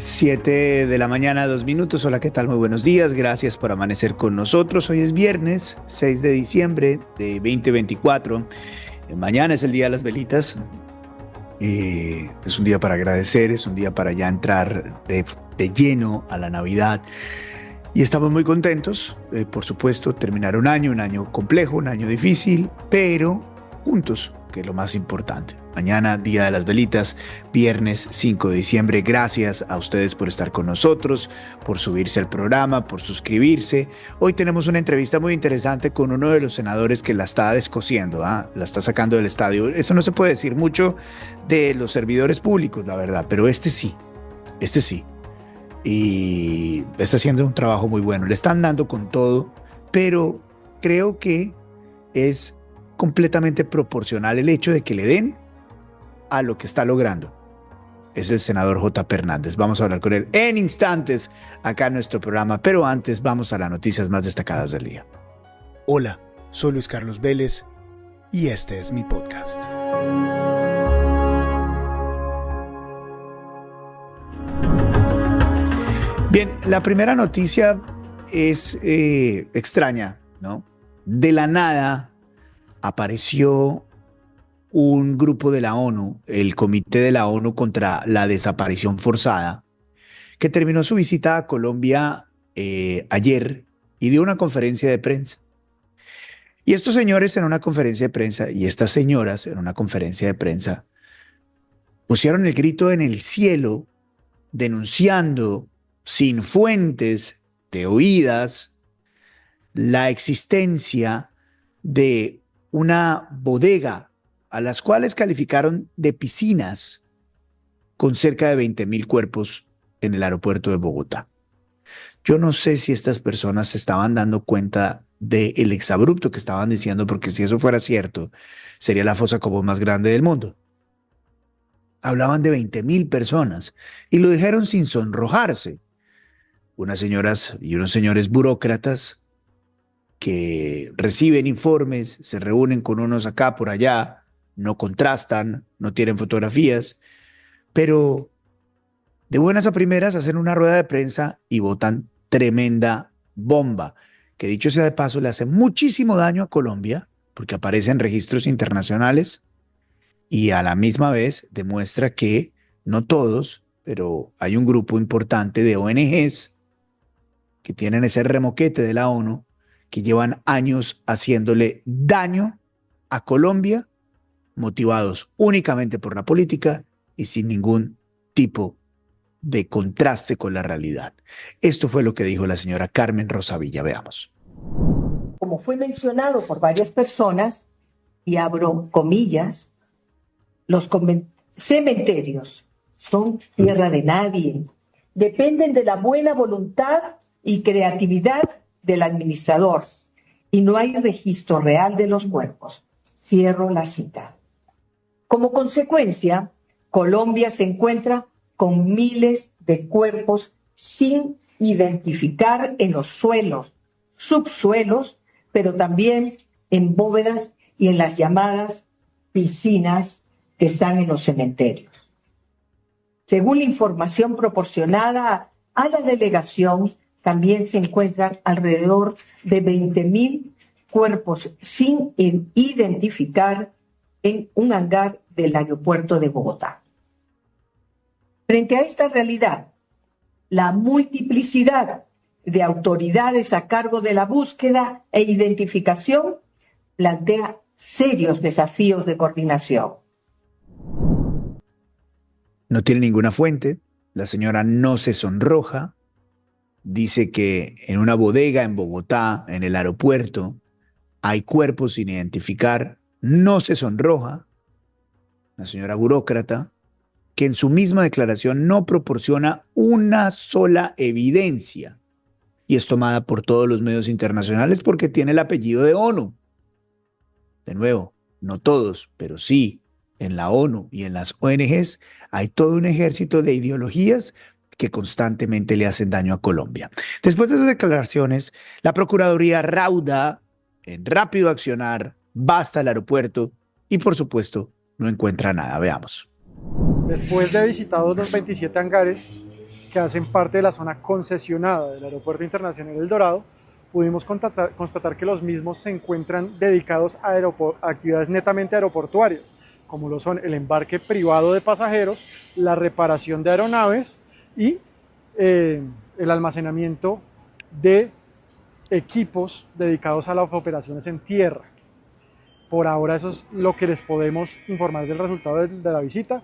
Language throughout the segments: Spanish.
7 de la mañana, 2 minutos. Hola, ¿qué tal? Muy buenos días. Gracias por amanecer con nosotros. Hoy es viernes 6 de diciembre de 2024. Mañana es el Día de las Velitas. Es un día para agradecer, es un día para ya entrar de lleno a la Navidad. Y estamos muy contentos, por supuesto, terminar un año complejo, un año difícil, pero juntos, que es lo más importante. Mañana, Día de las Velitas, viernes 5 de diciembre. Gracias a ustedes por estar con nosotros, por subirse al programa, por suscribirse. Hoy tenemos una entrevista muy interesante con uno de los senadores que la está descosiendo, la está sacando del estadio. Eso no se puede decir mucho de los servidores públicos, la verdad, pero este sí. Y está haciendo un trabajo muy bueno. Le están dando con todo, pero creo que es completamente proporcional el hecho de que le den a lo que está logrando. Es el senador J.P. Hernández. Vamos a hablar con él en instantes acá en nuestro programa, pero antes vamos a las noticias más destacadas del día. Hola, soy Luis Carlos Vélez y este es mi podcast. Bien, la primera noticia es extraña, ¿no? De la nada apareció un grupo de la ONU, el Comité de la ONU contra la Desaparición Forzada, que terminó su visita a Colombia ayer y dio una conferencia de prensa. Y estos señores en una conferencia de prensa y estas señoras en una conferencia de prensa pusieron el grito en el cielo denunciando sin fuentes de oídas la existencia de una bodega a las cuales calificaron de piscinas con cerca de 20,000 cuerpos en el aeropuerto de Bogotá. Yo no sé si estas personas se estaban dando cuenta del exabrupto que estaban diciendo, porque si eso fuera cierto, sería la fosa común más grande del mundo. Hablaban de 20,000 personas y lo dijeron sin sonrojarse. Unas señoras y unos señores burócratas que reciben informes, se reúnen con unos acá por allá, no contrastan, no tienen fotografías, pero de buenas a primeras hacen una rueda de prensa y botan tremenda bomba, que dicho sea de paso le hace muchísimo daño a Colombia, porque aparece en registros internacionales y a la misma vez demuestra que no todos, pero hay un grupo importante de ONGs que tienen ese remoquete de la ONU, que llevan años haciéndole daño a Colombia, motivados únicamente por la política y sin ningún tipo de contraste con la realidad. Esto fue lo que dijo la señora Carmen Rosavilla. Veamos. Como fue mencionado por varias personas, y abro comillas, los cementerios son tierra de nadie, dependen de la buena voluntad y creatividad del administrador y no hay registro real de los cuerpos. Cierro la cita. Como consecuencia, Colombia se encuentra con miles de cuerpos sin identificar en los suelos, subsuelos, pero también en bóvedas y en las llamadas piscinas que están en los cementerios. Según la información proporcionada a la delegación, también se encuentran alrededor de 20,000 cuerpos sin identificar en un hangar del aeropuerto de Bogotá. Frente a esta realidad, la multiplicidad de autoridades a cargo de la búsqueda e identificación plantea serios desafíos de coordinación. No tiene ninguna fuente, la señora no se sonroja, dice que en una bodega en Bogotá, en el aeropuerto, hay cuerpos sin identificar, no se sonroja, la señora burócrata, que en su misma declaración no proporciona una sola evidencia y es tomada por todos los medios internacionales porque tiene el apellido de ONU. De nuevo, no todos, pero sí, en la ONU y en las ONGs hay todo un ejército de ideologías que constantemente le hacen daño a Colombia. Después de esas declaraciones, la Procuraduría rauda en rápido accionar, va hasta el aeropuerto y, por supuesto, no encuentra nada. Veamos. Después de visitados los 27 hangares que hacen parte de la zona concesionada del Aeropuerto Internacional El Dorado, pudimos constatar que los mismos se encuentran dedicados a actividades netamente aeroportuarias, como lo son el embarque privado de pasajeros, la reparación de aeronaves y el almacenamiento de equipos dedicados a las operaciones en tierra. Por ahora eso es lo que les podemos informar del resultado de la visita.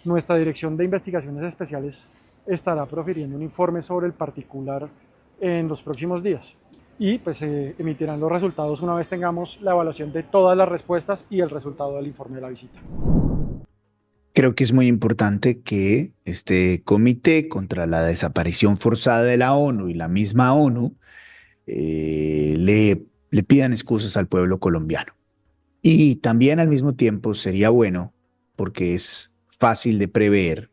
Nuestra Dirección de Investigaciones Especiales estará profiriendo un informe sobre el particular en los próximos días y pues emitirán los resultados una vez tengamos la evaluación de todas las respuestas y el resultado del informe de la visita. Creo que es muy importante que este comité contra la desaparición forzada de la ONU y la misma ONU le pidan excusas al pueblo colombiano. Y también al mismo tiempo sería bueno, porque es fácil de prever,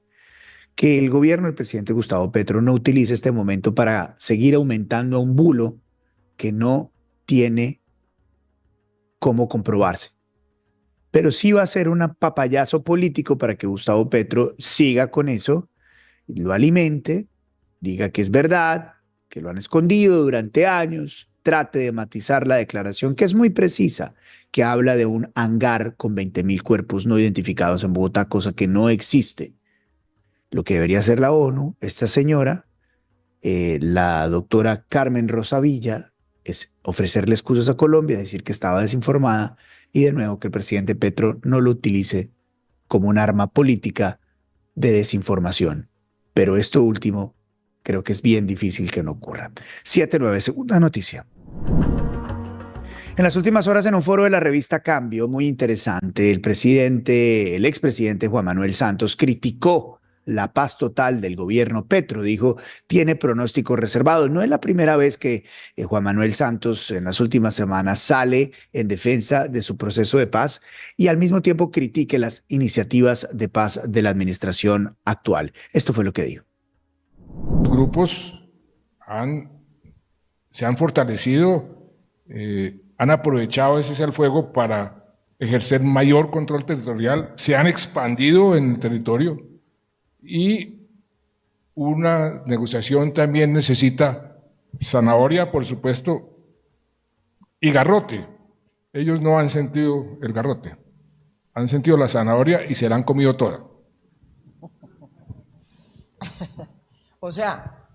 que el gobierno del presidente Gustavo Petro no utilice este momento para seguir aumentando a un bulo que no tiene cómo comprobarse. Pero sí va a ser un papayazo político para que Gustavo Petro siga con eso, lo alimente, diga que es verdad, que lo han escondido durante años, trate de matizar la declaración, que es muy precisa, que habla de un hangar con 20.000 cuerpos no identificados en Bogotá, cosa que no existe. Lo que debería hacer la ONU, esta señora, la doctora Carmen Rosavilla, es ofrecerle excusas a Colombia, decir que estaba desinformada y de nuevo que el presidente Petro no lo utilice como un arma política de desinformación. Pero esto último creo que es bien difícil que no ocurra. 7-9, segunda noticia. En las últimas horas, en un foro de la revista Cambio, muy interesante, el expresidente Juan Manuel Santos criticó la paz total del gobierno Petro. Dijo, tiene pronóstico reservado. No es la primera vez que Juan Manuel Santos en las últimas semanas sale en defensa de su proceso de paz y al mismo tiempo critique las iniciativas de paz de la administración actual. Esto fue lo que dijo. Grupos se han fortalecido, han aprovechado ese cese al fuego para ejercer mayor control territorial, se han expandido en el territorio y una negociación también necesita zanahoria, por supuesto, y garrote. Ellos no han sentido el garrote, han sentido la zanahoria y se la han comido toda. O sea,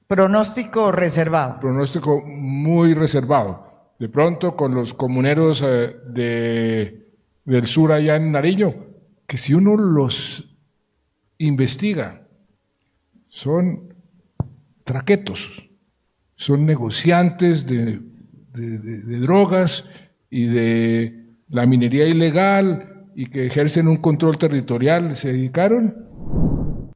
pronóstico reservado. Pronóstico muy reservado. De pronto con los comuneros del sur allá en Nariño, que si uno los investiga, son traquetos, son negociantes de drogas y de la minería ilegal y que ejercen un control territorial, se dedicaron.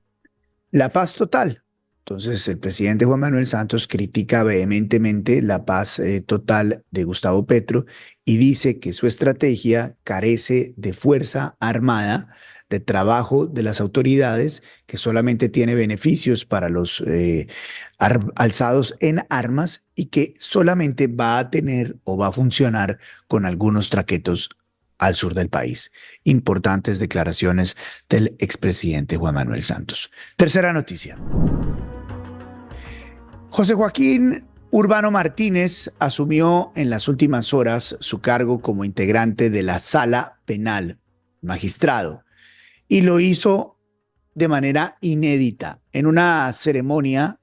La paz total. Entonces, el presidente Juan Manuel Santos critica vehementemente la paz total de Gustavo Petro y dice que su estrategia carece de fuerza armada, de trabajo de las autoridades, que solamente tiene beneficios para los alzados en armas y que solamente va a tener o va a funcionar con algunos traquetos al sur del país. Importantes declaraciones del expresidente Juan Manuel Santos. Tercera noticia. José Joaquín Urbano Martínez asumió en las últimas horas su cargo como integrante de la Sala Penal, magistrado, y lo hizo de manera inédita en una ceremonia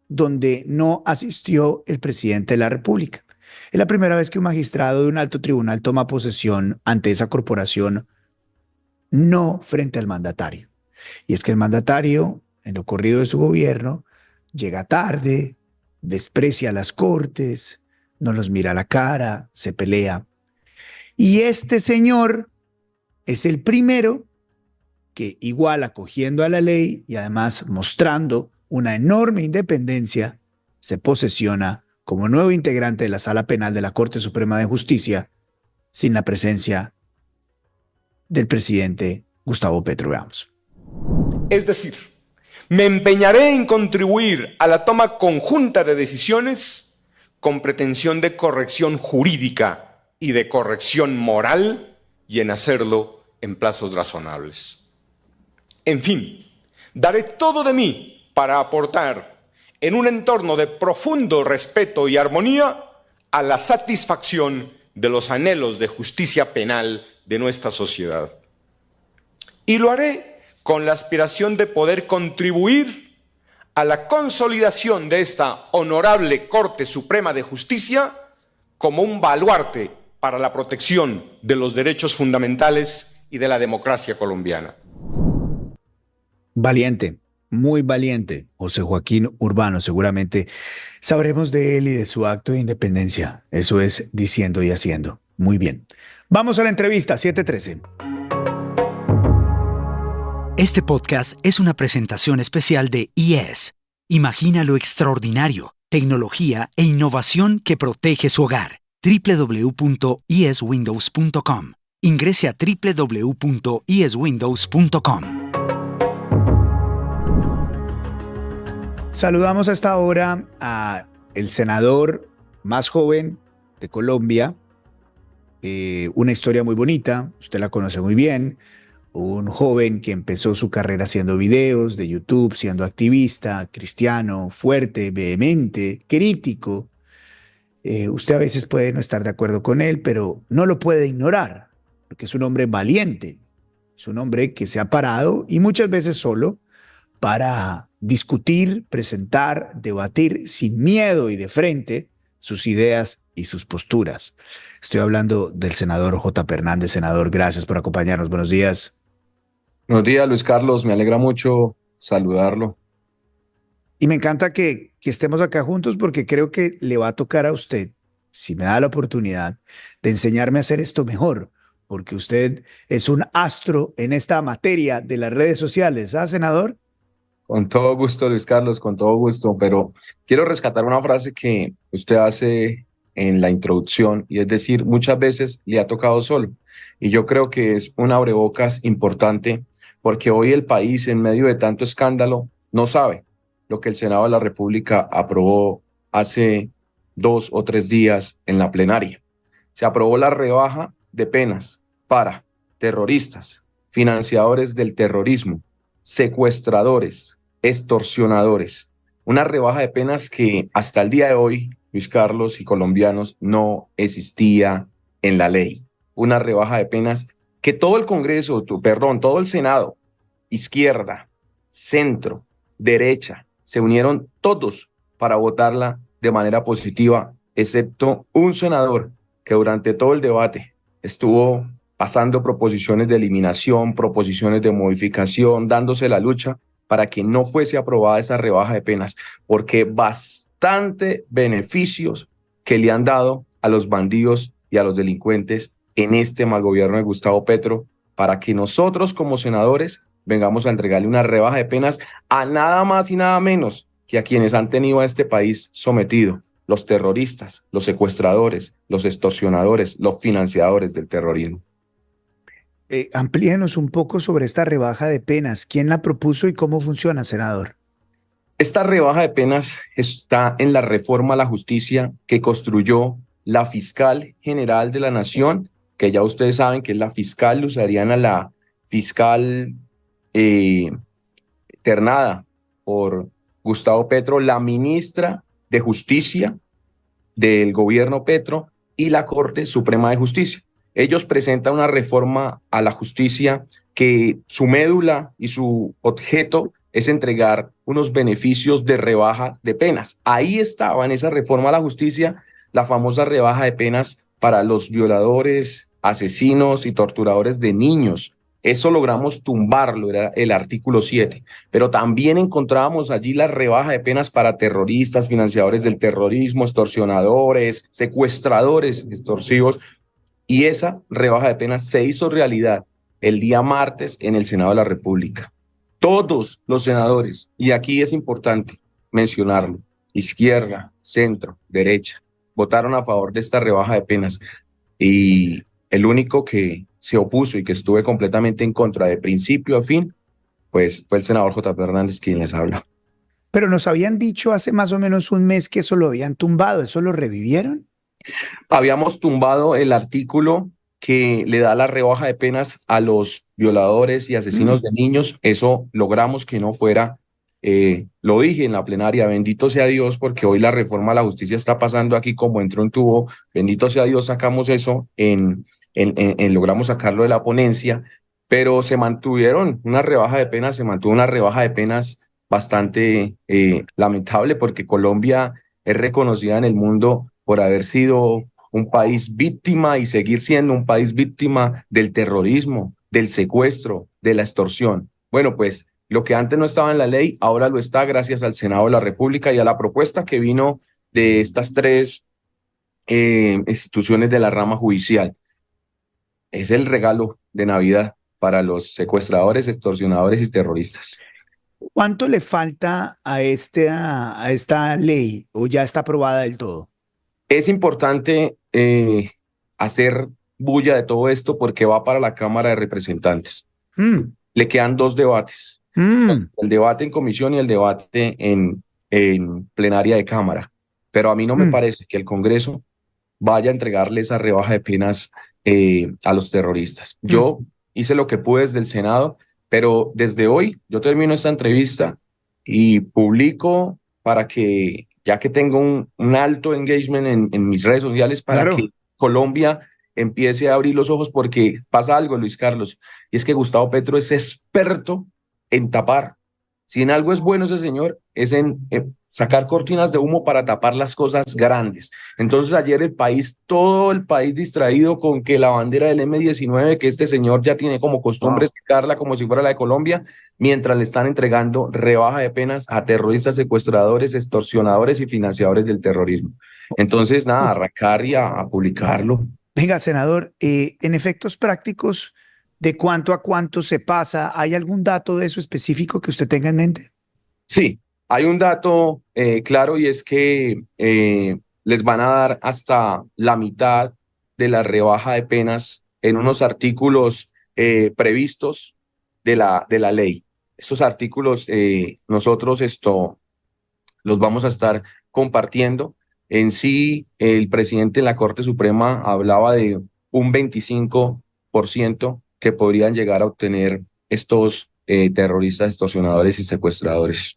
donde no asistió el presidente de la República. Es la primera vez que un magistrado de un alto tribunal toma posesión ante esa corporación, no frente al mandatario. Y es que el mandatario, en lo corrido de su gobierno, llega tarde, desprecia a las cortes, no los mira a la cara, se pelea. Y este señor es el primero que, igual acogiendo a la ley y además mostrando una enorme independencia, se posesiona como nuevo integrante de la Sala Penal de la Corte Suprema de Justicia sin la presencia del presidente Gustavo Petro. Veamos. Es decir, me empeñaré en contribuir a la toma conjunta de decisiones con pretensión de corrección jurídica y de corrección moral y en hacerlo en plazos razonables. En fin, daré todo de mí para aportar en un entorno de profundo respeto y armonía a la satisfacción de los anhelos de justicia penal de nuestra sociedad. Y lo haré con la aspiración de poder contribuir a la consolidación de esta honorable Corte Suprema de Justicia como un baluarte para la protección de los derechos fundamentales y de la democracia colombiana. Valiente, muy valiente, José Joaquín Urbano. Seguramente sabremos de él y de su acto de independencia. Eso es diciendo y haciendo. Muy bien. Vamos a la entrevista, 7:13. Este podcast es una presentación especial de IES. Imagina lo extraordinario, tecnología e innovación que protege su hogar. www.ieswindows.com. Ingrese a www.ieswindows.com. Saludamos a esta hora a el senador más joven de Colombia. Una historia muy bonita, usted la conoce muy bien. Un joven que empezó su carrera haciendo videos de YouTube, siendo activista, cristiano, fuerte, vehemente, crítico. Usted a veces puede no estar de acuerdo con él, pero no lo puede ignorar, porque es un hombre valiente, es un hombre que se ha parado y muchas veces solo para discutir, presentar, debatir sin miedo y de frente sus ideas y sus posturas. Estoy hablando del senador J. Hernández. Senador, gracias por acompañarnos. Buenos días. Buenos días, Luis Carlos. Me alegra mucho saludarlo. Y me encanta que estemos acá juntos porque creo que le va a tocar a usted, si me da la oportunidad, de enseñarme a hacer esto mejor, porque usted es un astro en esta materia de las redes sociales, ¿ah, senador? Con todo gusto, Luis Carlos, con todo gusto, pero quiero rescatar una frase que usted hace en la introducción, y es decir, muchas veces le ha tocado solo. Y yo creo que es un abrebocas importante, porque hoy el país, en medio de tanto escándalo, no sabe lo que el Senado de la República aprobó hace 2 o 3 días en la plenaria. Se aprobó la rebaja de penas para terroristas, financiadores del terrorismo, secuestradores, extorsionadores. Una rebaja de penas que hasta el día de hoy, Luis Carlos y colombianos, no existía en la ley. Una rebaja de penas que todo el Congreso, todo el Senado, izquierda, centro, derecha, se unieron todos para votarla de manera positiva, excepto un senador que durante todo el debate estuvo pasando proposiciones de eliminación, proposiciones de modificación, dándose la lucha para que no fuese aprobada esa rebaja de penas, porque bastante beneficios que le han dado a los bandidos y a los delincuentes en este mal gobierno de Gustavo Petro, para que nosotros como senadores vengamos a entregarle una rebaja de penas a nada más y nada menos que a quienes han tenido a este país sometido: los terroristas, los secuestradores, los extorsionadores, los financiadores del terrorismo. Amplíenos un poco sobre esta rebaja de penas. ¿Quién la propuso y cómo funciona, senador? Esta rebaja de penas está en la reforma a la justicia que construyó la fiscal general de la Nación, que ya ustedes saben que es la fiscal Luz Ariana, la fiscal ternada por Gustavo Petro, la ministra de Justicia del gobierno Petro y la Corte Suprema de Justicia. Ellos presentan una reforma a la justicia que su médula y su objeto es entregar unos beneficios de rebaja de penas. Ahí estaba en esa reforma a la justicia la famosa rebaja de penas para los violadores, asesinos y torturadores de niños. Eso logramos tumbarlo, era el artículo 7. Pero también encontrábamos allí la rebaja de penas para terroristas, financiadores del terrorismo, extorsionadores, secuestradores extorsivos. Y esa rebaja de penas se hizo realidad el día martes en el Senado de la República. Todos los senadores, y aquí es importante mencionarlo, izquierda, centro, derecha, votaron a favor de esta rebaja de penas. Y el único que se opuso y que estuve completamente en contra de principio a fin, pues fue el senador J. Hernández quien les habla. Pero nos habían dicho hace más o menos un mes que eso lo habían tumbado. ¿Eso lo revivieron? Habíamos tumbado el artículo que le da la rebaja de penas a los violadores y asesinos de niños. Eso logramos que no fuera Lo dije en la plenaria, bendito sea Dios, porque hoy la reforma a la justicia está pasando aquí como entró en tubo. Bendito sea Dios, sacamos eso logramos sacarlo de la ponencia, pero se mantuvo una rebaja de penas bastante lamentable, porque Colombia es reconocida en el mundo por haber sido un país víctima y seguir siendo un país víctima del terrorismo, del secuestro, de la extorsión. Bueno, pues lo que antes no estaba en la ley, ahora lo está gracias al Senado de la República y a la propuesta que vino de estas tres instituciones de la rama judicial. Es el regalo de Navidad para los secuestradores, extorsionadores y terroristas. ¿Cuánto le falta a esta ley o ya está aprobada del todo? Es importante hacer bulla de todo esto porque va para la Cámara de Representantes. Le quedan 2 debates. El debate en comisión y el debate en plenaria de Cámara. Pero a mí no me parece que el Congreso vaya a entregarle esa rebaja de penas a los terroristas. Yo hice lo que pude desde el Senado, pero desde hoy yo termino esta entrevista y publico para que, ya que tengo un alto engagement en mis redes sociales, para Claro. que Colombia empiece a abrir los ojos, porque pasa algo, Luis Carlos, y es que Gustavo Petro es experto en tapar. Si en algo es bueno ese señor, es en sacar cortinas de humo para tapar las cosas grandes. Entonces ayer todo el país distraído con que la bandera del M-19, que este señor ya tiene como costumbre explicarla como si fuera la de Colombia, mientras le están entregando rebaja de penas a terroristas, secuestradores, extorsionadores y financiadores del terrorismo. Entonces, nada, arrancar y a publicarlo. Venga, senador, en efectos prácticos, ¿de cuánto a cuánto se pasa? ¿Hay algún dato de eso específico que usted tenga en mente? Sí, hay un dato claro, y es que les van a dar hasta la mitad de la rebaja de penas en unos artículos previstos de la ley. Esos artículos nosotros los vamos a estar compartiendo. En sí, el presidente en la Corte Suprema hablaba de un 25% que podrían llegar a obtener estos terroristas, extorsionadores y secuestradores.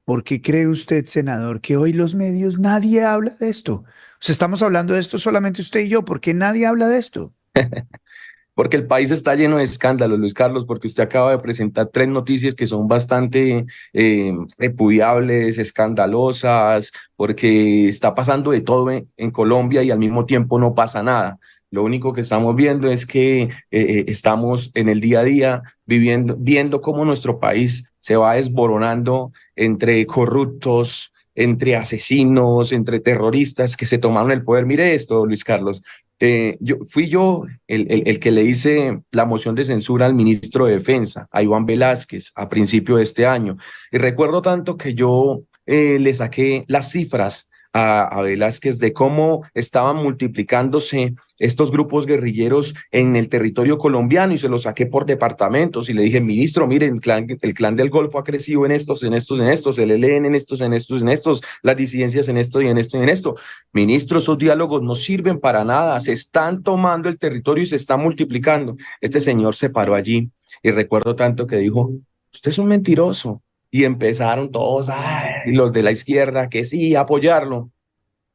¿Por qué cree usted, senador, que hoy los medios nadie habla de esto? O sea, estamos hablando de esto solamente usted y yo. ¿Por qué nadie habla de esto? Porque el país está lleno de escándalos, Luis Carlos, porque usted acaba de presentar 3 noticias que son bastante repudiables, escandalosas, porque está pasando de todo en Colombia y al mismo tiempo no pasa nada. Lo único que estamos viendo es que estamos en el día a día viendo cómo nuestro país se va desboronando entre corruptos, entre asesinos, entre terroristas que se tomaron el poder. Mire esto, Luis Carlos. Fui yo el que le hice la moción de censura al ministro de Defensa, a Iván Velázquez, a principio de este año. Y recuerdo tanto que yo le saqué las cifras a Velázquez de cómo estaban multiplicándose estos grupos guerrilleros en el territorio colombiano, y se los saqué por departamentos y le dije: ministro, miren, el clan del Golfo ha crecido en estos, el ELN en estos, las disidencias en esto y en esto y en esto. Ministro, esos diálogos no sirven para nada, se están tomando el territorio y se están multiplicando. Este señor se paró allí y recuerdo tanto que dijo: usted es un mentiroso. Y empezaron todos, los de la izquierda, que sí, apoyarlo.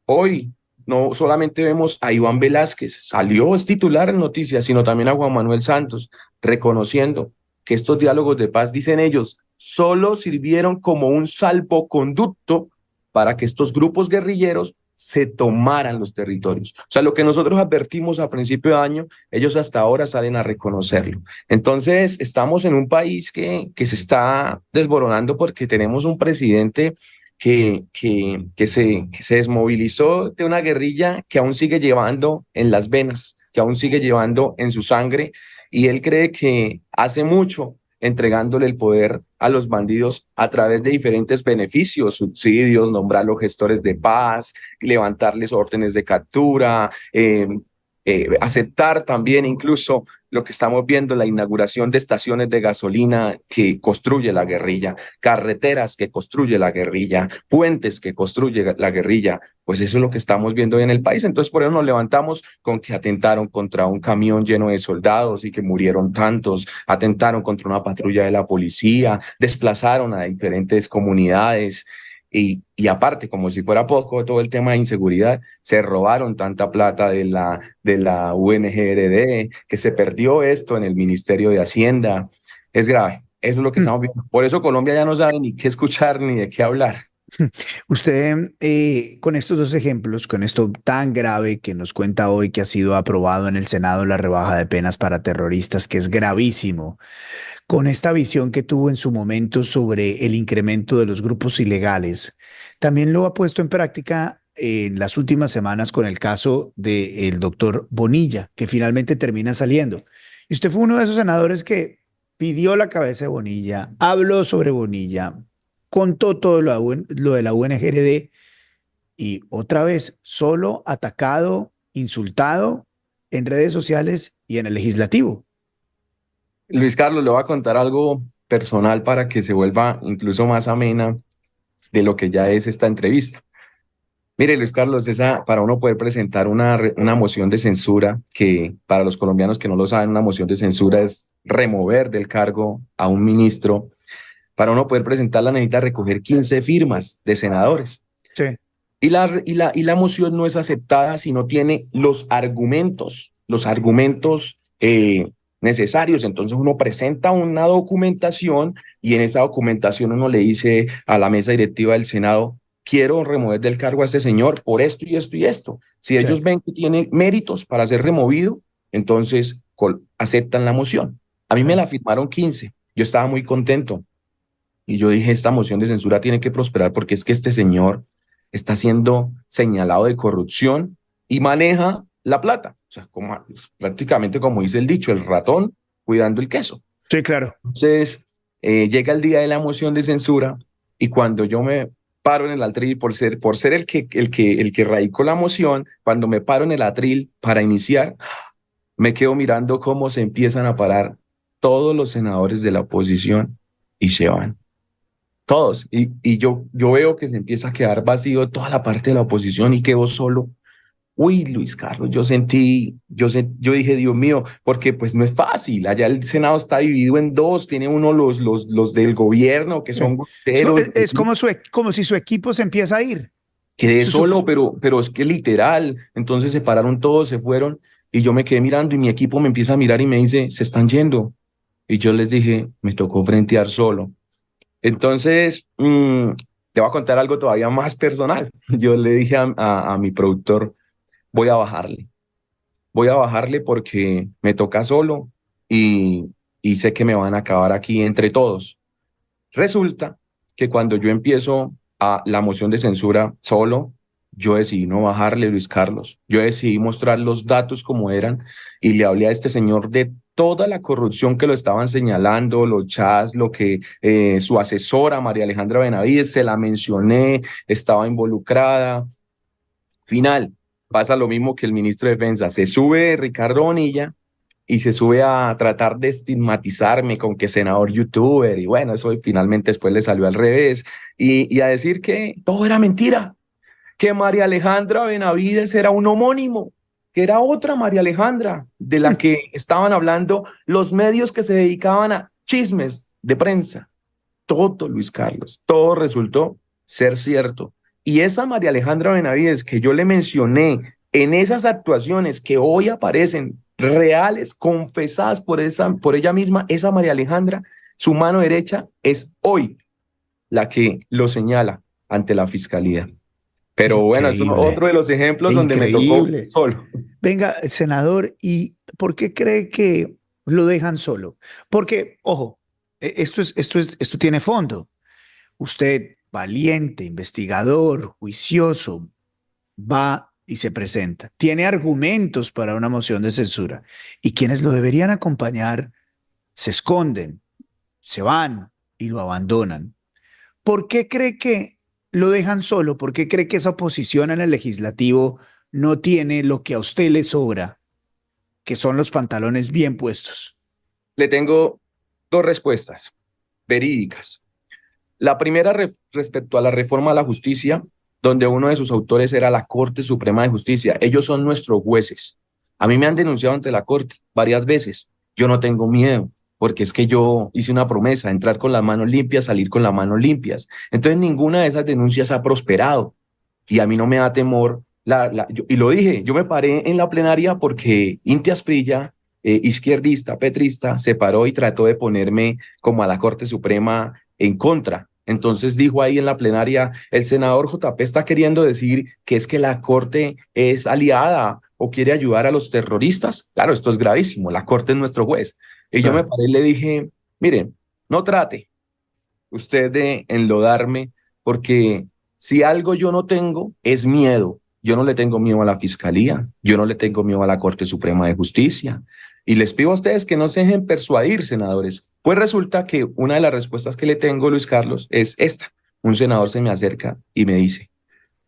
Hoy no solamente vemos a Iván Velázquez, es titular en noticias, sino también a Juan Manuel Santos, reconociendo que estos diálogos de paz, dicen ellos, solo sirvieron como un salvoconducto para que estos grupos guerrilleros se tomaran los territorios. O sea, lo que nosotros advertimos a principio de año, ellos hasta ahora salen a reconocerlo. Entonces, estamos en un país que se está desboronando porque tenemos un presidente que se desmovilizó de una guerrilla que aún sigue llevando en las venas, que aún sigue llevando en su sangre, y él cree que hace mucho entregándole el poder a los bandidos a través de diferentes beneficios, subsidios, nombrar los gestores de paz, levantarles órdenes de captura, aceptar también incluso lo que estamos viendo, la inauguración de estaciones de gasolina que construye la guerrilla, carreteras que construye la guerrilla, puentes que construye la guerrilla, pues eso es lo que estamos viendo hoy en el país. Entonces por eso nos levantamos con que atentaron contra un camión lleno de soldados y que murieron tantos, atentaron contra una patrulla de la policía, desplazaron a diferentes comunidades. Y aparte, como si fuera poco, todo el tema de inseguridad, se robaron tanta plata de la UNGRD, que se perdió esto en el Ministerio de Hacienda. Es grave, eso es lo que estamos viendo. Por eso Colombia ya no sabe ni qué escuchar ni de qué hablar. Usted, con estos dos ejemplos, con esto tan grave que nos cuenta hoy que ha sido aprobado en el Senado la rebaja de penas para terroristas, que es gravísimo, con esta visión que tuvo en su momento sobre el incremento de los grupos ilegales, también lo ha puesto en práctica en las últimas semanas con el caso del doctor Bonilla, que finalmente termina saliendo. Y usted fue uno de esos senadores que pidió la cabeza de Bonilla, habló sobre Bonilla, contó todo lo de la UNGRD y otra vez solo atacado, insultado en redes sociales y en el legislativo. Luis Carlos, le voy a contar algo personal para que se vuelva incluso más amena de lo que ya es esta entrevista. Mire, Luis Carlos, para uno poder presentar una moción de censura, que para los colombianos que no lo saben, una moción de censura es remover del cargo a un ministro. Para uno poder presentarla necesita recoger 15 firmas de senadores. Sí. Y la moción no es aceptada si no tiene los argumentos necesarios. Entonces uno presenta una documentación y en esa documentación uno le dice a la mesa directiva del Senado: quiero remover del cargo a este señor por esto y esto y esto. Si ellos ven que tiene méritos para ser removido, entonces aceptan la moción. A mí me la firmaron 15. Yo estaba muy contento. Y yo dije, esta moción de censura tiene que prosperar porque es que este señor está siendo señalado de corrupción y maneja la plata. O sea, prácticamente como dice el dicho, el ratón cuidando el queso. Sí, claro. Entonces, llega el día de la moción de censura y cuando yo me paro en el atril por ser el que radicó la moción, cuando me paro en el atril para iniciar, me quedo mirando cómo se empiezan a parar todos los senadores de la oposición y se van. Todos. Y yo veo que se empieza a quedar vacío toda la parte de la oposición y quedo solo. Uy, Luis Carlos, yo dije, Dios mío, porque pues no es fácil. Allá el Senado está dividido en dos, tiene uno los del gobierno que son groseros. Es como si su equipo se empieza a ir. Quedé solo, pero es que literal. Entonces se pararon todos, se fueron y yo me quedé mirando y mi equipo me empieza a mirar y me dice, se están yendo. Y yo les dije, me tocó frentear solo. Entonces, te voy a contar algo todavía más personal. Yo le dije a mi productor, voy a bajarle porque me toca solo y sé que me van a acabar aquí entre todos. Resulta que cuando yo empiezo a la moción de censura solo, yo decidí no bajarle, Luis Carlos. Yo decidí mostrar los datos como eran y le hablé a este señor de toda la corrupción que lo estaban señalando, los chats, lo que su asesora, María Alejandra Benavides, se la mencioné, estaba involucrada. Final, pasa lo mismo que el ministro de Defensa. Se sube Ricardo Bonilla y se sube a tratar de estigmatizarme con que senador youtuber, y bueno, eso finalmente después le salió al revés, y a decir que todo era mentira, que María Alejandra Benavides era un homónimo, que era otra María Alejandra de la que estaban hablando los medios que se dedicaban a chismes de prensa. Todo, Luis Carlos, todo resultó ser cierto. Y esa María Alejandra Benavides que yo le mencioné en esas actuaciones que hoy aparecen reales, confesadas por ella misma, esa María Alejandra, su mano derecha es hoy la que lo señala ante la fiscalía. Pero bueno, es otro de los ejemplos donde me tocó solo. Venga, senador, ¿y por qué cree que lo dejan solo? Porque, ojo, esto tiene fondo. Usted, valiente, investigador, juicioso, va y se presenta. Tiene argumentos para una moción de censura. Y quienes lo deberían acompañar se esconden, se van y lo abandonan. ¿Por qué cree que lo dejan solo? ¿Por qué cree que esa oposición en el legislativo no tiene lo que a usted le sobra que son los pantalones bien puestos? Le tengo dos respuestas verídicas. La primera respecto a la reforma a la justicia, donde uno de sus autores era la Corte Suprema de Justicia. Ellos son nuestros jueces. A mí me han denunciado ante la Corte varias veces. Yo no tengo miedo, porque es que yo hice una promesa, entrar con las manos limpias, salir con las manos limpias. Entonces ninguna de esas denuncias ha prosperado y a mí no me da temor. Y lo dije, yo me paré en la plenaria porque Inti Asprilla, izquierdista, petrista, se paró y trató de ponerme como a la Corte Suprema en contra. Entonces dijo ahí en la plenaria, el senador JP está queriendo decir que es que la Corte es aliada o quiere ayudar a los terroristas. Claro, esto es gravísimo, la Corte es nuestro juez. Y yo me paré y le dije, miren, no trate usted de enlodarme, porque si algo yo no tengo es miedo. Yo no le tengo miedo a la Fiscalía, yo no le tengo miedo a la Corte Suprema de Justicia. Y les pido a ustedes que no se dejen persuadir, senadores. Pues resulta que una de las respuestas que le tengo, Luis Carlos, es esta. Un senador se me acerca y me dice,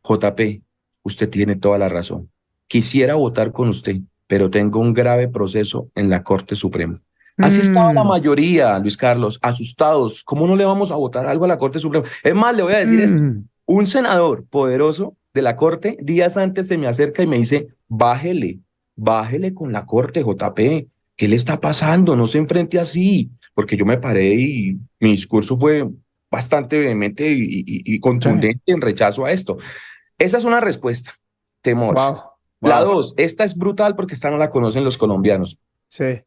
JP, usted tiene toda la razón. Quisiera votar con usted, pero tengo un grave proceso en la Corte Suprema. Así estaba la mayoría, Luis Carlos, asustados. ¿Cómo no le vamos a votar algo a la Corte Suprema? Es más, le voy a decir esto. Un senador poderoso de la Corte, días antes se me acerca y me dice, bájele con la Corte, JP. ¿Qué le está pasando? No se enfrente así. Porque yo me paré y mi discurso fue bastante vehemente y contundente en rechazo a esto. Esa es una respuesta. Temor. Wow. La dos, esta es brutal porque esta no la conocen los colombianos. Sí.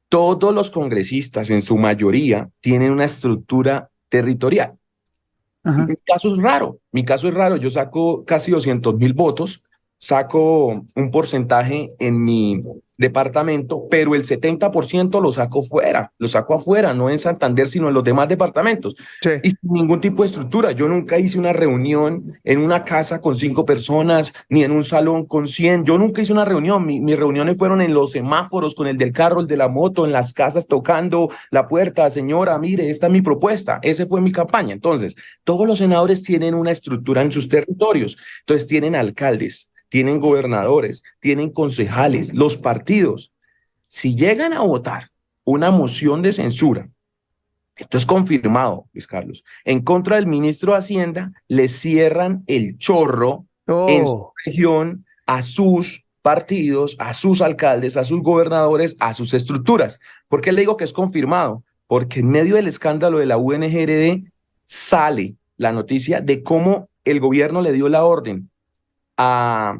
Todos los congresistas, en su mayoría, tienen una estructura territorial. Ajá. Mi caso es raro, yo saco casi 200.000 votos, saco un porcentaje en mi departamento, pero el 70% lo saco afuera, no en Santander, sino en los demás departamentos. Sí. Y sin ningún tipo de estructura. Yo nunca hice una reunión en una casa con 5 personas, ni en un salón con 100. Yo nunca hice una reunión. Mis reuniones fueron en los semáforos, con el del carro, el de la moto, en las casas tocando la puerta. Señora, mire, esta es mi propuesta. Esa fue mi campaña. Entonces, todos los senadores tienen una estructura en sus territorios. Entonces, tienen alcaldes, tienen gobernadores, tienen concejales, los partidos. Si llegan a votar una moción de censura, esto es confirmado, Luis Carlos, en contra del ministro de Hacienda, le cierran el chorro en su región a sus partidos, a sus alcaldes, a sus gobernadores, a sus estructuras. ¿Por qué le digo que es confirmado? Porque en medio del escándalo de la UNGRD sale la noticia de cómo el gobierno le dio la orden a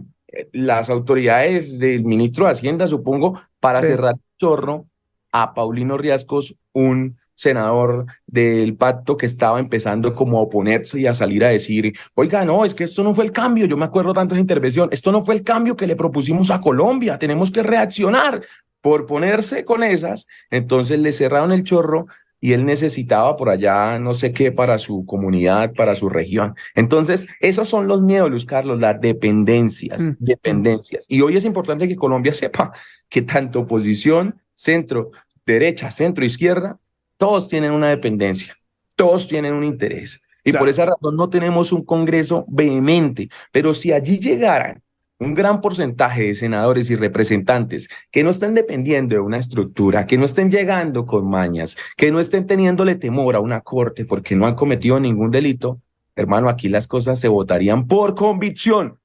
las autoridades del ministro de Hacienda, supongo, para cerrar el chorro a Paulino Riascos, un senador del pacto que estaba empezando como a oponerse y a salir a decir, oiga, no, es que esto no fue el cambio, yo me acuerdo tanto de esa intervención, esto no fue el cambio que le propusimos a Colombia, tenemos que reaccionar. Por ponerse con esas, entonces le cerraron el chorro y él necesitaba por allá no sé qué para su comunidad, para su región. Entonces, esos son los miedos, Luis Carlos, las dependencias. Y hoy es importante que Colombia sepa que tanto oposición, centro, derecha, centro, izquierda, todos tienen una dependencia, todos tienen un interés. Y por esa razón no tenemos un Congreso vehemente. Pero si allí llegaran un gran porcentaje de senadores y representantes que no estén dependiendo de una estructura, que no estén llegando con mañas, que no estén teniéndole temor a una corte porque no han cometido ningún delito, hermano, aquí las cosas se votarían por convicción,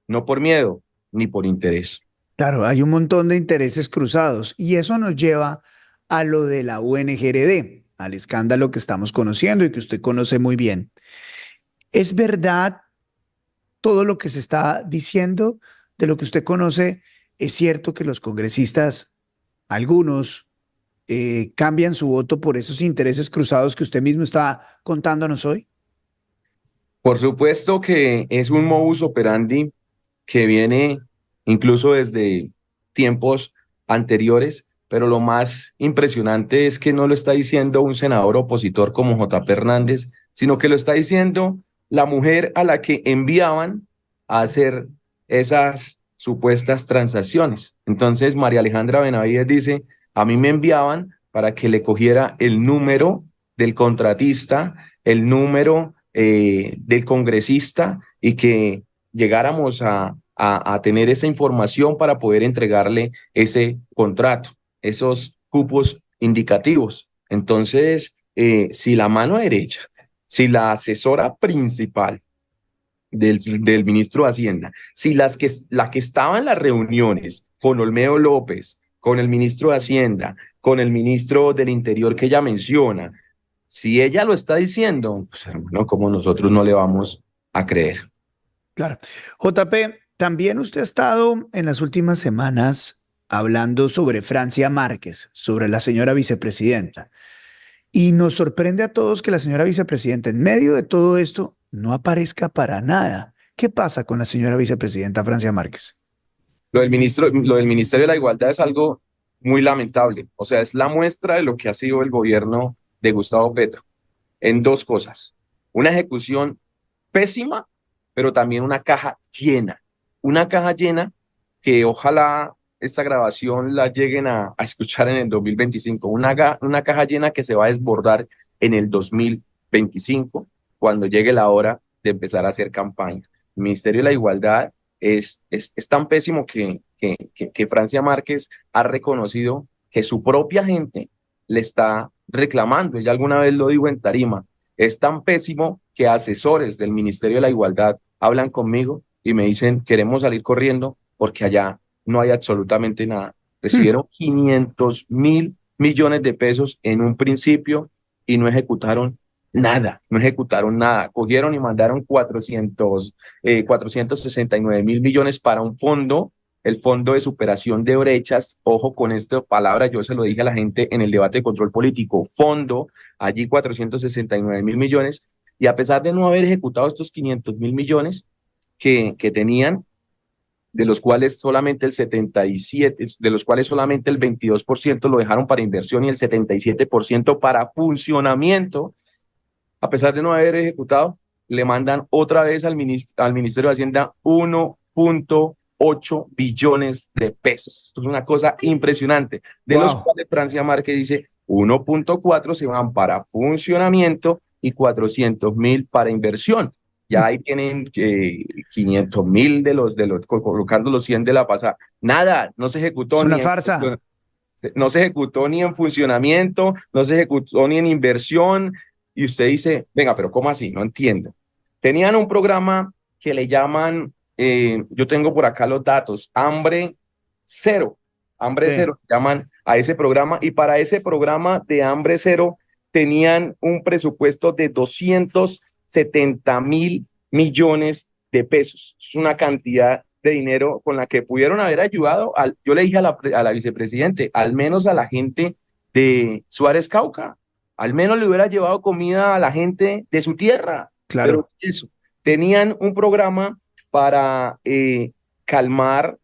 no por miedo ni por interés. Claro, hay un montón de intereses cruzados y eso nos lleva a lo de la UNGRD, al escándalo que estamos conociendo y que usted conoce muy bien. ¿Es verdad todo lo que se está diciendo de lo que usted conoce? ¿Es cierto que los congresistas, algunos, cambian su voto por esos intereses cruzados que usted mismo está contándonos hoy? Por supuesto que es un modus operandi que viene incluso desde tiempos anteriores, pero lo más impresionante es que no lo está diciendo un senador opositor como JP Hernández, sino que lo está diciendo la mujer a la que enviaban a hacer esas supuestas transacciones. Entonces, María Alejandra Benavides dice, a mí me enviaban para que le cogiera el número del contratista, el número del congresista y que llegáramos a a tener esa información para poder entregarle ese contrato, esos cupos indicativos. Entonces, si la mano derecha, si la asesora principal del ministro de Hacienda, si la que estaba en las reuniones con Olmedo López, con el ministro de Hacienda, con el ministro del Interior que ella menciona, si ella lo está diciendo, pues hermano, ¿cómo nosotros no le vamos a creer? Claro. JP, también usted ha estado en las últimas semanas hablando sobre Francia Márquez, sobre la señora vicepresidenta. Y nos sorprende a todos que la señora vicepresidenta, en medio de todo esto, no aparezca para nada. ¿Qué pasa con la señora vicepresidenta Francia Márquez? Lo del Ministerio de la Igualdad es algo muy lamentable. O sea, es la muestra de lo que ha sido el gobierno de Gustavo Petro en dos cosas. Una ejecución pésima, pero también una caja llena. Una caja llena que ojalá esta grabación la lleguen a escuchar en el 2025. Una caja llena que se va a desbordar en el 2025, cuando llegue la hora de empezar a hacer campaña. El Ministerio de la Igualdad es tan pésimo que Francia Márquez ha reconocido que su propia gente le está reclamando. Ella alguna vez lo dijo en tarima. Es tan pésimo que asesores del Ministerio de la Igualdad hablan conmigo y me dicen, queremos salir corriendo porque allá no hay absolutamente nada. Recibieron 500.000 millones de pesos en un principio y no ejecutaron nada. Cogieron y mandaron 469.000 millones para un fondo, el Fondo de Superación de Brechas. Ojo con esta palabra, yo se lo dije a la gente en el debate de control político. Fondo, allí 469.000 millones. Y a pesar de no haber ejecutado estos 500.000 millones que tenían, de los cuales solamente el 22% lo dejaron para inversión y el 77% para funcionamiento, a pesar de no haber ejecutado, le mandan otra vez al Ministerio de Hacienda 1.8 billones de pesos. Esto es una cosa impresionante, de los cuales Francia Márquez dice 1.4 se van para funcionamiento y 400.000 para inversión. Ya ahí tienen 500.000 colocando los 100 de la pasada. Nada, no se ejecutó. Es una farsa. No se ejecutó ni en funcionamiento, no se ejecutó ni en inversión. Y usted dice, venga, pero ¿cómo así? No entiendo. Tenían un programa que le llaman, yo tengo por acá los datos, Hambre Cero. Hambre Cero, llaman a ese programa. Y para ese programa de Hambre Cero tenían un presupuesto de 270.000 millones de pesos. Es una cantidad de dinero con la que pudieron haber ayudado. Yo le dije a la vicepresidente, al menos a la gente de Suárez Cauca, al menos le hubiera llevado comida a la gente de su tierra. Claro. Pero eso, tenían un programa para calmar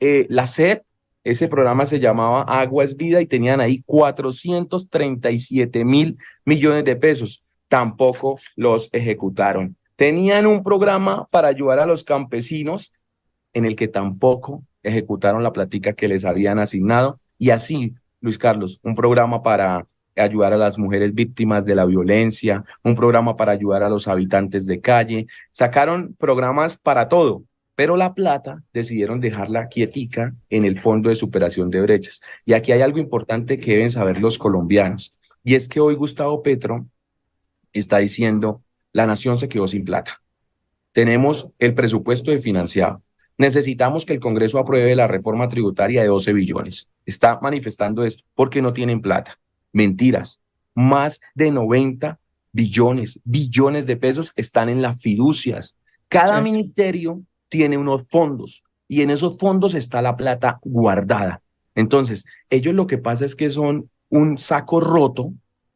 la sed. Ese programa se llamaba Agua es Vida y tenían ahí 437.000 millones de pesos. Tampoco los ejecutaron. Tenían un programa para ayudar a los campesinos en el que tampoco ejecutaron la plática que les habían asignado. Y así, Luis Carlos, un programa para ayudar a las mujeres víctimas de la violencia, un programa para ayudar a los habitantes de calle. Sacaron programas para todo, pero la plata decidieron dejarla quietica en el Fondo de Superación de Brechas. Y aquí hay algo importante que deben saber los colombianos, y es que hoy Gustavo Petro está diciendo, la nación se quedó sin plata. Tenemos el presupuesto desfinanciado. Necesitamos que el Congreso apruebe la reforma tributaria de 12 billones. Está manifestando esto porque no tienen plata. Mentiras. Más de 90 billones de pesos están en las fiducias. Cada ministerio tiene unos fondos y en esos fondos está la plata guardada. Entonces, ellos lo que pasa es que son un saco roto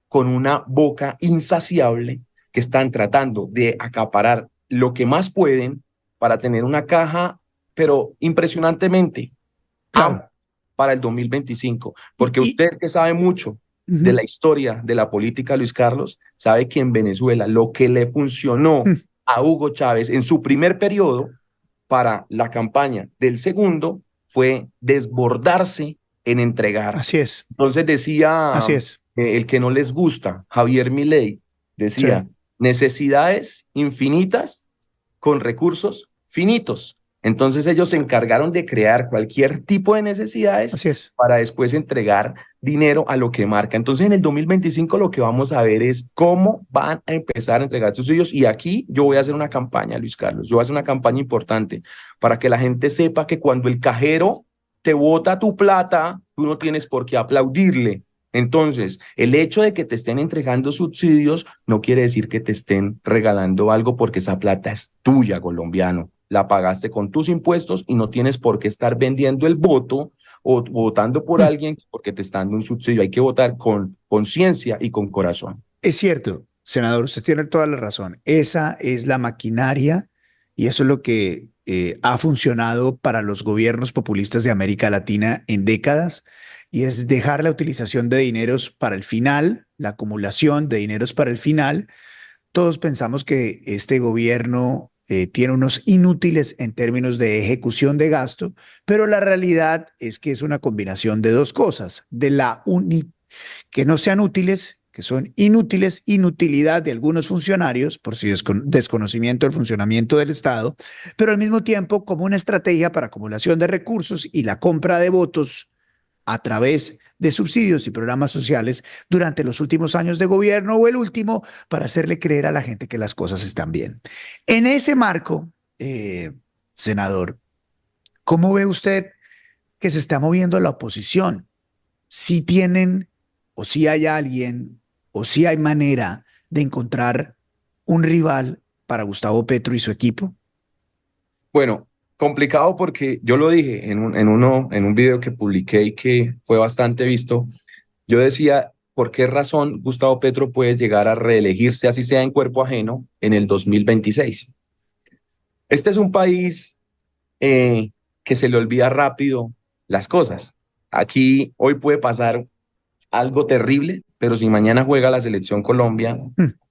con una boca insaciable que están tratando de acaparar lo que más pueden para tener una caja, pero impresionantemente amplia para el 2025. Porque usted que sabe mucho de la historia de la política, Luis Carlos, sabe que en Venezuela lo que le funcionó a Hugo Chávez en su primer periodo para la campaña del segundo fue desbordarse en entregar. Así es. Entonces decía, así es. El que no les gusta, Javier Milei, decía, necesidades infinitas con recursos finitos. Entonces ellos se encargaron de crear cualquier tipo de necesidades Así es. para después entregar dinero a lo que marca. Entonces en el 2025 lo que vamos a ver es cómo van a empezar a entregar subsidios, y aquí yo voy a hacer una campaña, Luis Carlos, yo voy a hacer una campaña importante para que la gente sepa que cuando el cajero te bota tu plata, tú no tienes por qué aplaudirle. Entonces, el hecho de que te estén entregando subsidios no quiere decir que te estén regalando algo, porque esa plata es tuya, colombiano. La pagaste con tus impuestos y no tienes por qué estar vendiendo el voto o votando por alguien porque te está dando un subsidio. Hay que votar con conciencia y con corazón. Es cierto, senador, usted tiene toda la razón. Esa es la maquinaria y eso es lo que ha funcionado para los gobiernos populistas de América Latina en décadas, y es dejar la utilización de dineros para el final, la acumulación de dineros para el final. Todos pensamos que este gobierno tiene unos inútiles en términos de ejecución de gasto, pero la realidad es que es una combinación de dos cosas, de que no sean útiles, que son inútiles, inutilidad de algunos funcionarios por su desconocimiento del funcionamiento del Estado, pero al mismo tiempo como una estrategia para acumulación de recursos y la compra de votos a través de subsidios y programas sociales durante los últimos años de gobierno o el último, para hacerle creer a la gente que las cosas están bien. En ese marco, senador, ¿cómo ve usted que se está moviendo la oposición? ¿Si tienen o si hay alguien o si hay manera de encontrar un rival para Gustavo Petro y su equipo? Bueno, complicado porque yo lo dije en un video que publiqué y que fue bastante visto. Yo decía, ¿por qué razón Gustavo Petro puede llegar a reelegirse, así sea en cuerpo ajeno, en el 2026? Este es un país que se le olvida rápido las cosas. Aquí hoy puede pasar algo terrible, pero si mañana juega la selección Colombia,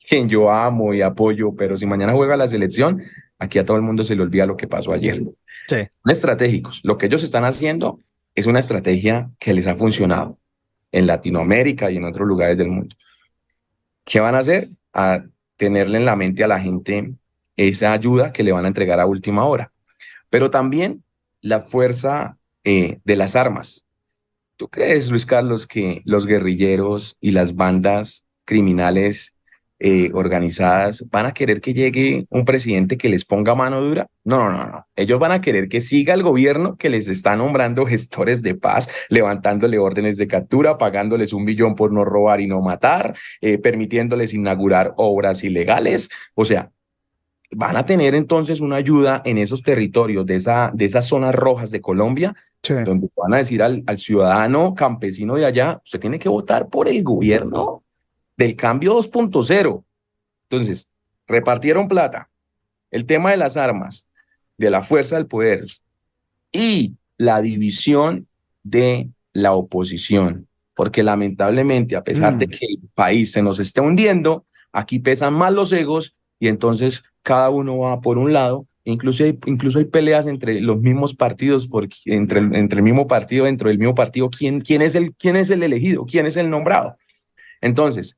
quien yo amo y apoyo, pero si mañana juega la selección, aquí a todo el mundo se le olvida lo que pasó ayer. Sí. Son estratégicos. Lo que ellos están haciendo es una estrategia que les ha funcionado en Latinoamérica y en otros lugares del mundo. ¿Qué van a hacer? A tenerle en la mente a la gente esa ayuda que le van a entregar a última hora. Pero también la fuerza de las armas. ¿Tú crees, Luis Carlos, que los guerrilleros y las bandas criminales organizadas van a querer que llegue un presidente que les ponga mano dura? No, no, no. Ellos van a querer que siga el gobierno que les está nombrando gestores de paz, levantándole órdenes de captura, pagándoles 1 billón por no robar y no matar, permitiéndoles inaugurar obras ilegales. O sea, van a tener entonces una ayuda en esos territorios de esas zonas rojas de Colombia, Sí. donde van a decir al ciudadano campesino de allá, usted tiene que votar por el gobierno del cambio 2.0. Entonces, repartieron plata, el tema de las armas, de la fuerza del poder y la división de la oposición, porque lamentablemente, a pesar de que el país se nos esté hundiendo, aquí pesan más los egos y entonces cada uno va por un lado. Incluso hay peleas entre los mismos partidos, entre el mismo partido, dentro del mismo partido, quién es el elegido, quién es el nombrado. Entonces,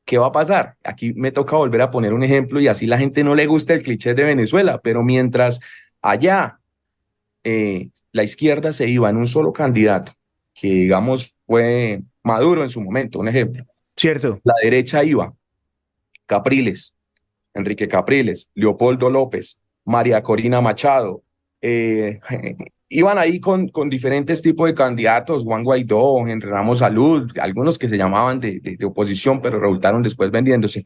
¿qué va a pasar? Aquí me toca volver a poner un ejemplo, y así la gente no le gusta el cliché de Venezuela, pero mientras allá la izquierda se iba en un solo candidato, que digamos fue Maduro en su momento, un ejemplo. Cierto. La derecha iba Capriles, Enrique Capriles, Leopoldo López, María Corina Machado, iban ahí con diferentes tipos de candidatos, Juan Guaidó, Henry Ramos Salud, algunos que se llamaban de oposición, pero resultaron después vendiéndose.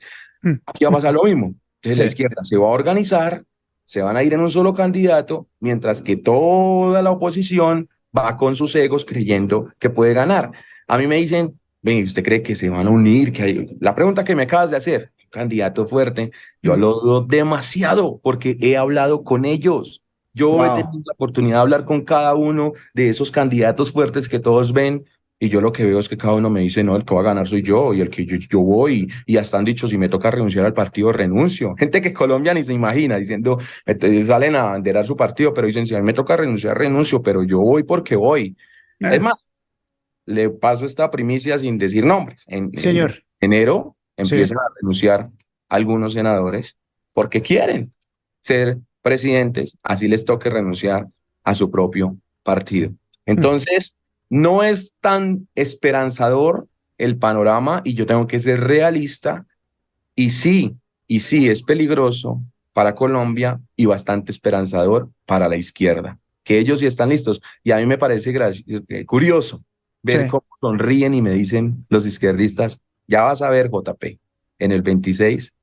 Aquí va a pasar lo mismo. Entonces la izquierda se va a organizar, se van a ir en un solo candidato, mientras que toda la oposición va con sus egos creyendo que puede ganar. A mí me dicen, ven, ¿usted cree que se van a unir? La pregunta que me acabas de hacer, candidato fuerte, yo lo dudo demasiado porque he hablado con ellos. Yo he tenido la oportunidad de hablar con cada uno de esos candidatos fuertes que todos ven, y yo lo que veo es que cada uno me dice, no, el que va a ganar soy yo, y el que yo voy, y hasta han dicho, si me toca renunciar al partido, renuncio. Gente que Colombia ni se imagina, diciendo, salen a banderar su partido, pero dicen, si a mí me toca renunciar, renuncio, pero yo voy porque voy. Es más, le paso esta primicia sin decir nombres. Señor. En enero empiezan a renunciar algunos senadores porque quieren ser presidentes, así les toque renunciar a su propio partido. Entonces, no es tan esperanzador el panorama y yo tengo que ser realista y sí, es peligroso para Colombia y bastante esperanzador para la izquierda, que ellos sí están listos. Y a mí me parece curioso ver Sí. cómo sonríen y me dicen los izquierdistas, ya vas a ver, JP, en el 26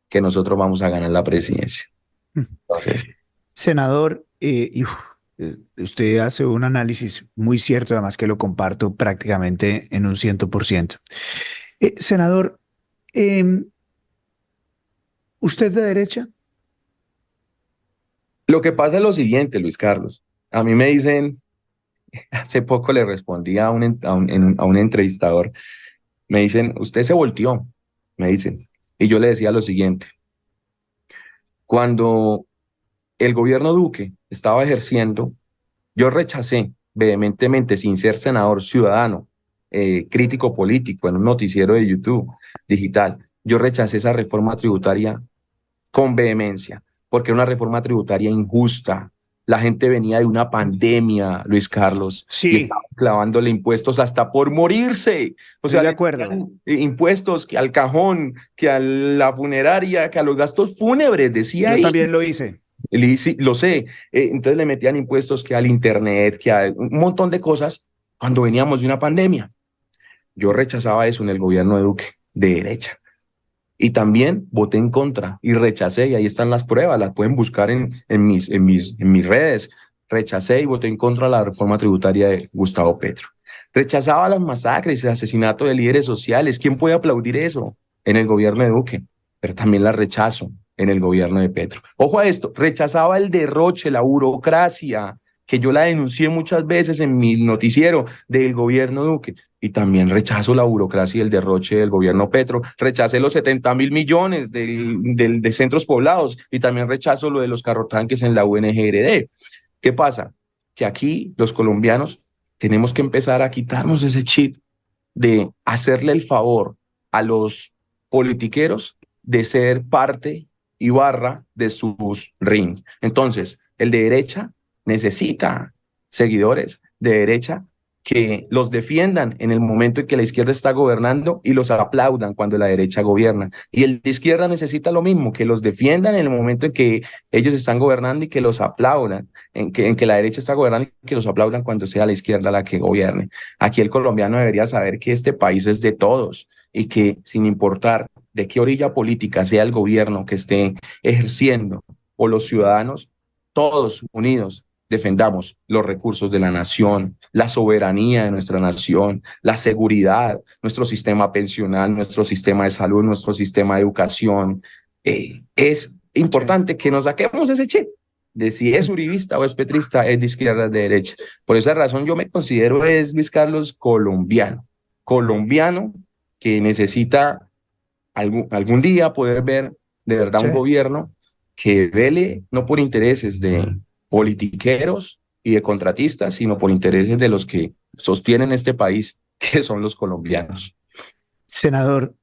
que nosotros vamos a ganar la presidencia. Entonces, Senador, usted hace un análisis muy cierto, además que lo comparto prácticamente en un 100%. Senador, ¿usted es de derecha? lo que pasa es lo siguiente, Luis Carlos. A mí me dicen, hace poco le respondí a un entrevistador, me dicen, usted se volteó, me dicen. Y yo le decía lo siguiente, cuando el gobierno Duque estaba ejerciendo, yo rechacé vehementemente, sin ser senador, ciudadano, crítico político en un noticiero de YouTube digital, yo rechacé esa reforma tributaria con vehemencia, porque era una reforma tributaria injusta. La gente venía de una pandemia, Luis Carlos, y Sí, estaban clavándole impuestos hasta por morirse. O estoy sea, de le acuerdo. metían, impuestos que al cajón, que a la funeraria, que a los gastos fúnebres, decía Yo ahí. también lo hice. Sí, lo sé. Entonces le metían impuestos que al internet, que a un montón de cosas cuando veníamos de una pandemia. Yo rechazaba eso en el gobierno de Duque, de derecha. Y también voté en contra y rechacé, y ahí están las pruebas, las pueden buscar en mis redes. Rechacé y voté en contra de la reforma tributaria de Gustavo Petro. Rechazaba las masacres, el asesinato de líderes sociales. ¿Quién puede aplaudir eso en el gobierno de Duque? Pero también la rechazo en el gobierno de Petro. Ojo a esto, rechazaba el derroche, la burocracia, que yo la denuncié muchas veces en mi noticiero del gobierno Duque. Y también rechazo la burocracia y el derroche del gobierno Petro. Rechacé los 70.000 millones de centros poblados y también rechazo lo de los carrotanques en la UNGRD. ¿Qué pasa? Que aquí los colombianos tenemos que empezar a quitarnos ese chip de hacerle el favor a los politiqueros de ser parte y barra de sus rings. Entonces, el de derecha necesita seguidores de derecha que los defiendan en el momento en que la izquierda está gobernando y los aplaudan cuando la derecha gobierna. Y el de izquierda necesita lo mismo, que los defiendan en el momento en que ellos están gobernando y que los aplaudan, en que la derecha está gobernando y que los aplaudan cuando sea la izquierda la que gobierne. Aquí el colombiano debería saber que este país es de todos y que sin importar de qué orilla política sea el gobierno que esté ejerciendo o los ciudadanos, todos unidos defendamos los recursos de la nación, la soberanía de nuestra nación, la seguridad, nuestro sistema pensional, nuestro sistema de salud, nuestro sistema de educación. Es importante que nos saquemos ese chip de si es uribista o es petrista, es de izquierda, de derecha. Por esa razón yo me considero, Luis Carlos, colombiano que necesita algún día poder ver de verdad un Sí. gobierno que vele no por intereses de politiqueros y de contratistas, sino por intereses de los que sostienen este país, que son los colombianos. Senador,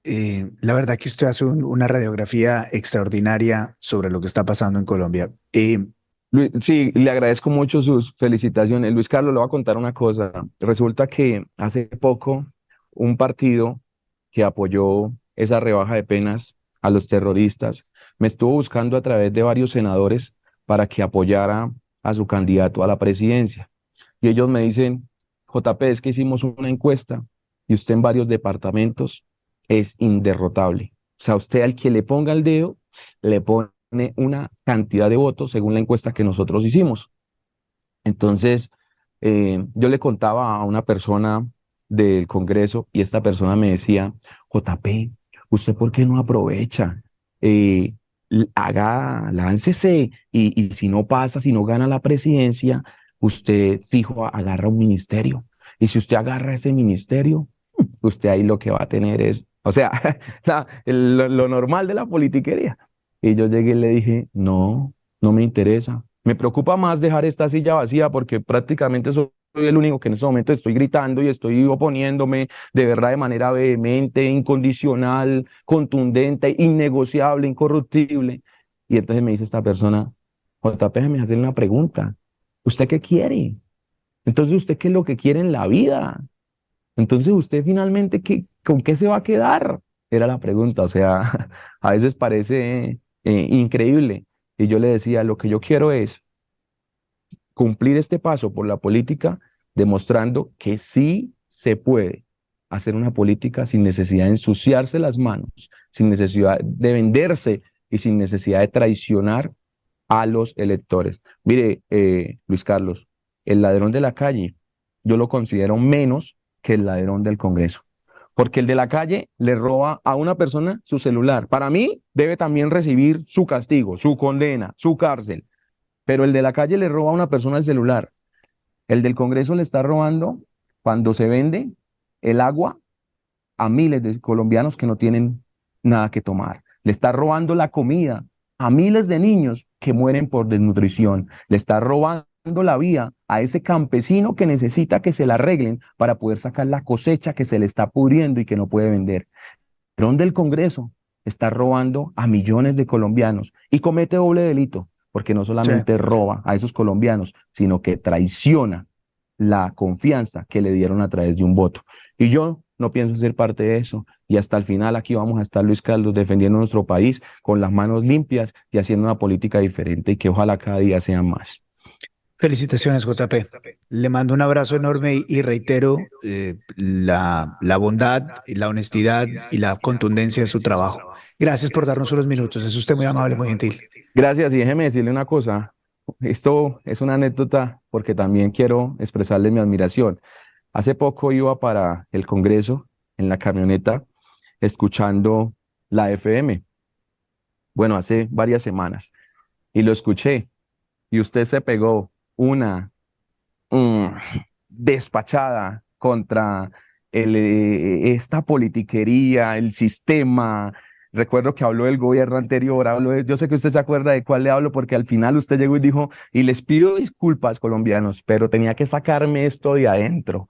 la verdad que usted hace una radiografía extraordinaria sobre lo que está pasando en Colombia. Sí, le agradezco mucho sus felicitaciones. Luis Carlos, le voy a contar una cosa. Resulta que hace poco un partido que apoyó esa rebaja de penas a los terroristas me estuvo buscando a través de varios senadores para que apoyara a su candidato a la presidencia. Y ellos me dicen, JP, es que hicimos una encuesta y usted en varios departamentos es inderrotable. O sea, usted al que le ponga el dedo, le pone una cantidad de votos según la encuesta que nosotros hicimos. Entonces, yo le contaba a una persona del Congreso y esta persona me decía, JP, ¿usted por qué no aprovecha? Láncese y si no pasa, si no gana la presidencia, usted fijo agarra un ministerio. Y si usted agarra ese ministerio, usted ahí lo que va a tener es, o sea, lo normal de la politiquería. Y yo llegué y le dije, no, no me interesa. Me preocupa más dejar esta silla vacía porque prácticamente soy el único que en este momento estoy gritando y estoy oponiéndome de verdad de manera vehemente, incondicional, contundente, innegociable, incorruptible. Y entonces me dice esta persona, JP, me hace una pregunta. ¿Usted qué quiere? Entonces, ¿usted qué es lo que quiere en la vida? Entonces, ¿usted finalmente con qué se va a quedar? Era la pregunta. O sea, a veces parece increíble. Y yo le decía, lo que yo quiero es cumplir este paso por la política, demostrando que sí se puede hacer una política sin necesidad de ensuciarse las manos, sin necesidad de venderse y sin necesidad de traicionar a los electores. Mire, Luis Carlos, el ladrón de la calle, yo lo considero menos que el ladrón del Congreso, porque el de la calle le roba a una persona su celular. Para mí, debe también recibir su castigo, su condena, su cárcel, pero el de la calle le roba a una persona el celular. El del Congreso le está robando cuando se vende el agua a miles de colombianos que no tienen nada que tomar. Le está robando la comida a miles de niños que mueren por desnutrición. Le está robando la vía a ese campesino que necesita que se la arreglen para poder sacar la cosecha que se le está pudriendo y que no puede vender. El ladrón del Congreso está robando a millones de colombianos y comete doble delito, porque no solamente roba a esos colombianos, sino que traiciona la confianza que le dieron a través de un voto. Y yo no pienso ser parte de eso. Y hasta el final aquí vamos a estar, Luis Carlos, defendiendo nuestro país con las manos limpias y haciendo una política diferente y que ojalá cada día sean más. Felicitaciones, JP. Le mando un abrazo enorme y reitero la bondad, y la honestidad y la contundencia de su trabajo. Gracias por darnos unos minutos. Es usted muy amable, muy gentil. Gracias, y déjeme decirle una cosa. Esto es una anécdota porque también quiero expresarle mi admiración. Hace poco iba para el Congreso en la camioneta escuchando la FM. Bueno, hace varias semanas. Y lo escuché. Y usted se pegó una despachada contra esta politiquería, el sistema. Recuerdo que habló del gobierno anterior, yo sé que usted se acuerda de cuál le hablo, porque al final usted llegó y dijo, y les pido disculpas, colombianos, pero tenía que sacarme esto de adentro.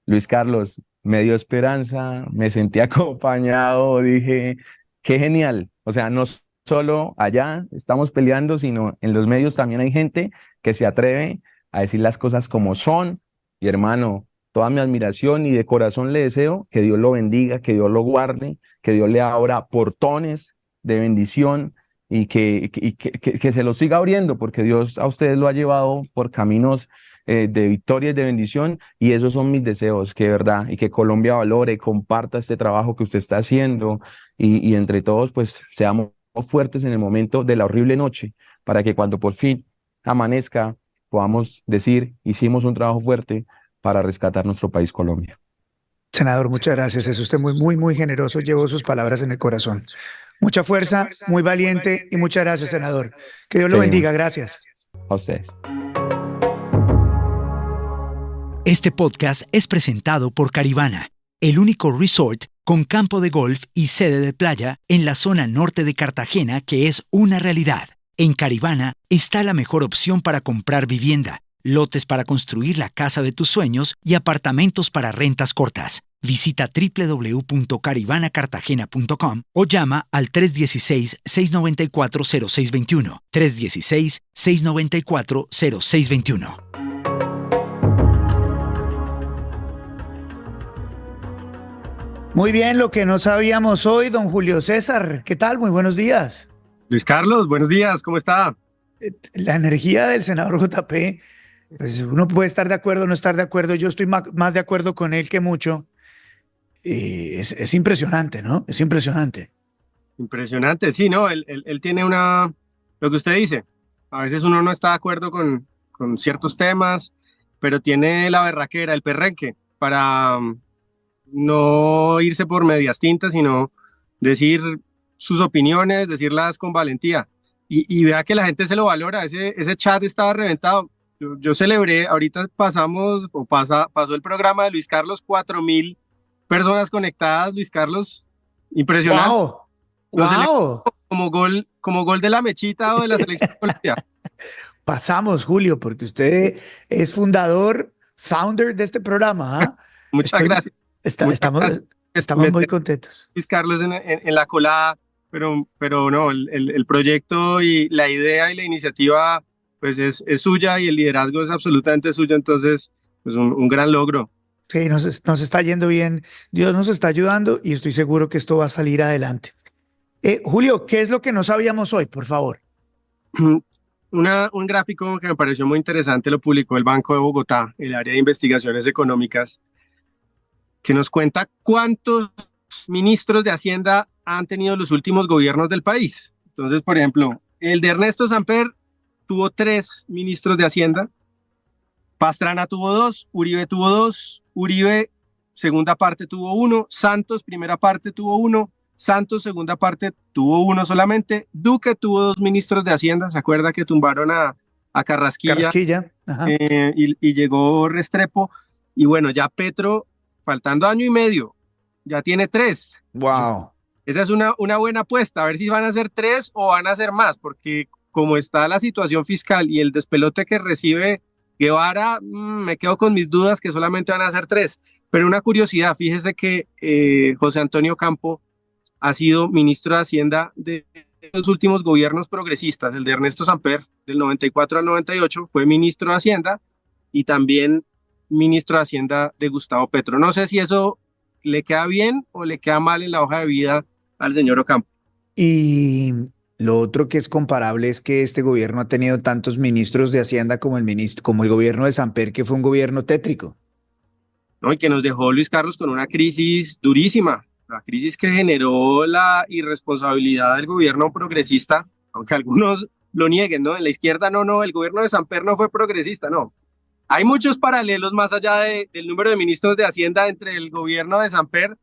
Luis Carlos, me dio esperanza, me sentí acompañado, dije, qué genial. O sea, no solo allá estamos peleando, sino en los medios también hay gente que se atreve a decir las cosas como son. Y hermano, toda mi admiración y de corazón le deseo que Dios lo bendiga, que Dios lo guarde, que Dios le abra portones de bendición y que se lo siga abriendo, porque Dios a ustedes lo ha llevado por caminos de victoria y de bendición, y esos son mis deseos, que verdad, y que Colombia valore, comparta este trabajo que usted está haciendo, y entre todos pues seamos fuertes en el momento de la horrible noche, para que cuando por fin amanezca podamos decir, hicimos un trabajo fuerte para rescatar nuestro país, Colombia. Senador, muchas gracias. Es usted muy generoso. Llevo sus palabras en el corazón. Mucha fuerza, muy valiente y muchas gracias, senador. Que Dios lo bendiga. Gracias. A ustedes. Este podcast es presentado por Caribana, el único resort con campo de golf y sede de playa en la zona norte de Cartagena que es una realidad. En Caribana está la mejor opción para comprar vivienda, lotes para construir la casa de tus sueños y apartamentos para rentas cortas. Visita www.caribanacartagena.com o llama al 316-694-0621. 316-694-0621. Muy bien, lo que no sabíamos hoy, don Julio César. ¿Qué tal? Muy buenos días. Luis Carlos, buenos días, ¿cómo está? La energía del senador JP, pues uno puede estar de acuerdo o no estar de acuerdo. Yo estoy más de acuerdo con él que mucho. Es impresionante, ¿no? Es impresionante. Impresionante, sí, ¿no? Él tiene lo que usted dice, a veces uno no está de acuerdo con ciertos temas, pero tiene la berraquera, el perrenque, para no irse por medias tintas, sino decir sus opiniones, decirlas con valentía. Y vea que la gente se lo valora, ese chat estaba reventado. Yo celebré, ahorita pasó el programa de Luis Carlos, 4.000 personas conectadas, Luis Carlos, impresionante. ¡Wow! ¡Wow! Como gol de la Mechita o de la selección de Colombia. Pasamos, Julio, porque usted es founder de este programa. ¿Ah? Muchas gracias. Estamos muy contentos. Luis Carlos en la colada, pero no, el proyecto y la idea y la iniciativa pues es suya y el liderazgo es absolutamente suyo, entonces pues un gran logro. Sí, nos está yendo bien, Dios nos está ayudando y estoy seguro que esto va a salir adelante. Julio, ¿qué es lo que no sabíamos hoy, por favor? Un gráfico que me pareció muy interesante lo publicó el Banco de Bogotá, el área de investigaciones económicas, que nos cuenta cuántos ministros de Hacienda han tenido los últimos gobiernos del país. Entonces, por ejemplo, el de Ernesto Samper tuvo 3 ministros de Hacienda, Pastrana tuvo 2, Uribe tuvo 2, Uribe segunda parte tuvo 1, Santos primera parte tuvo 1, Santos segunda parte tuvo 1 solamente, Duque tuvo 2 ministros de Hacienda, ¿se acuerda que tumbaron a Carrasquilla? Carrasquilla, ajá. Y llegó Restrepo, y bueno, ya Petro, faltando año y medio, ya tiene 3. Wow. Esa es una buena apuesta, a ver si van a ser 3 o van a ser más, porque como está la situación fiscal y el despelote que recibe Guevara, me quedo con mis dudas que solamente van a ser 3. Pero una curiosidad, fíjese que José Antonio Campo ha sido ministro de Hacienda de los últimos gobiernos progresistas, el de Ernesto Samper, del 94 al 98, fue ministro de Hacienda y también ministro de Hacienda de Gustavo Petro. No sé si eso le queda bien o le queda mal en la hoja de vida al señor Ocampo. Y lo otro que es comparable es que este gobierno ha tenido tantos ministros de Hacienda como el gobierno de Samper, que fue un gobierno tétrico. ¿No? Y que nos dejó Luis Carlos con una crisis durísima, la crisis que generó la irresponsabilidad del gobierno progresista, aunque algunos lo nieguen, ¿no? En la izquierda no, el gobierno de Samper no fue progresista, no. Hay muchos paralelos más allá del número de ministros de Hacienda entre el gobierno de Samper,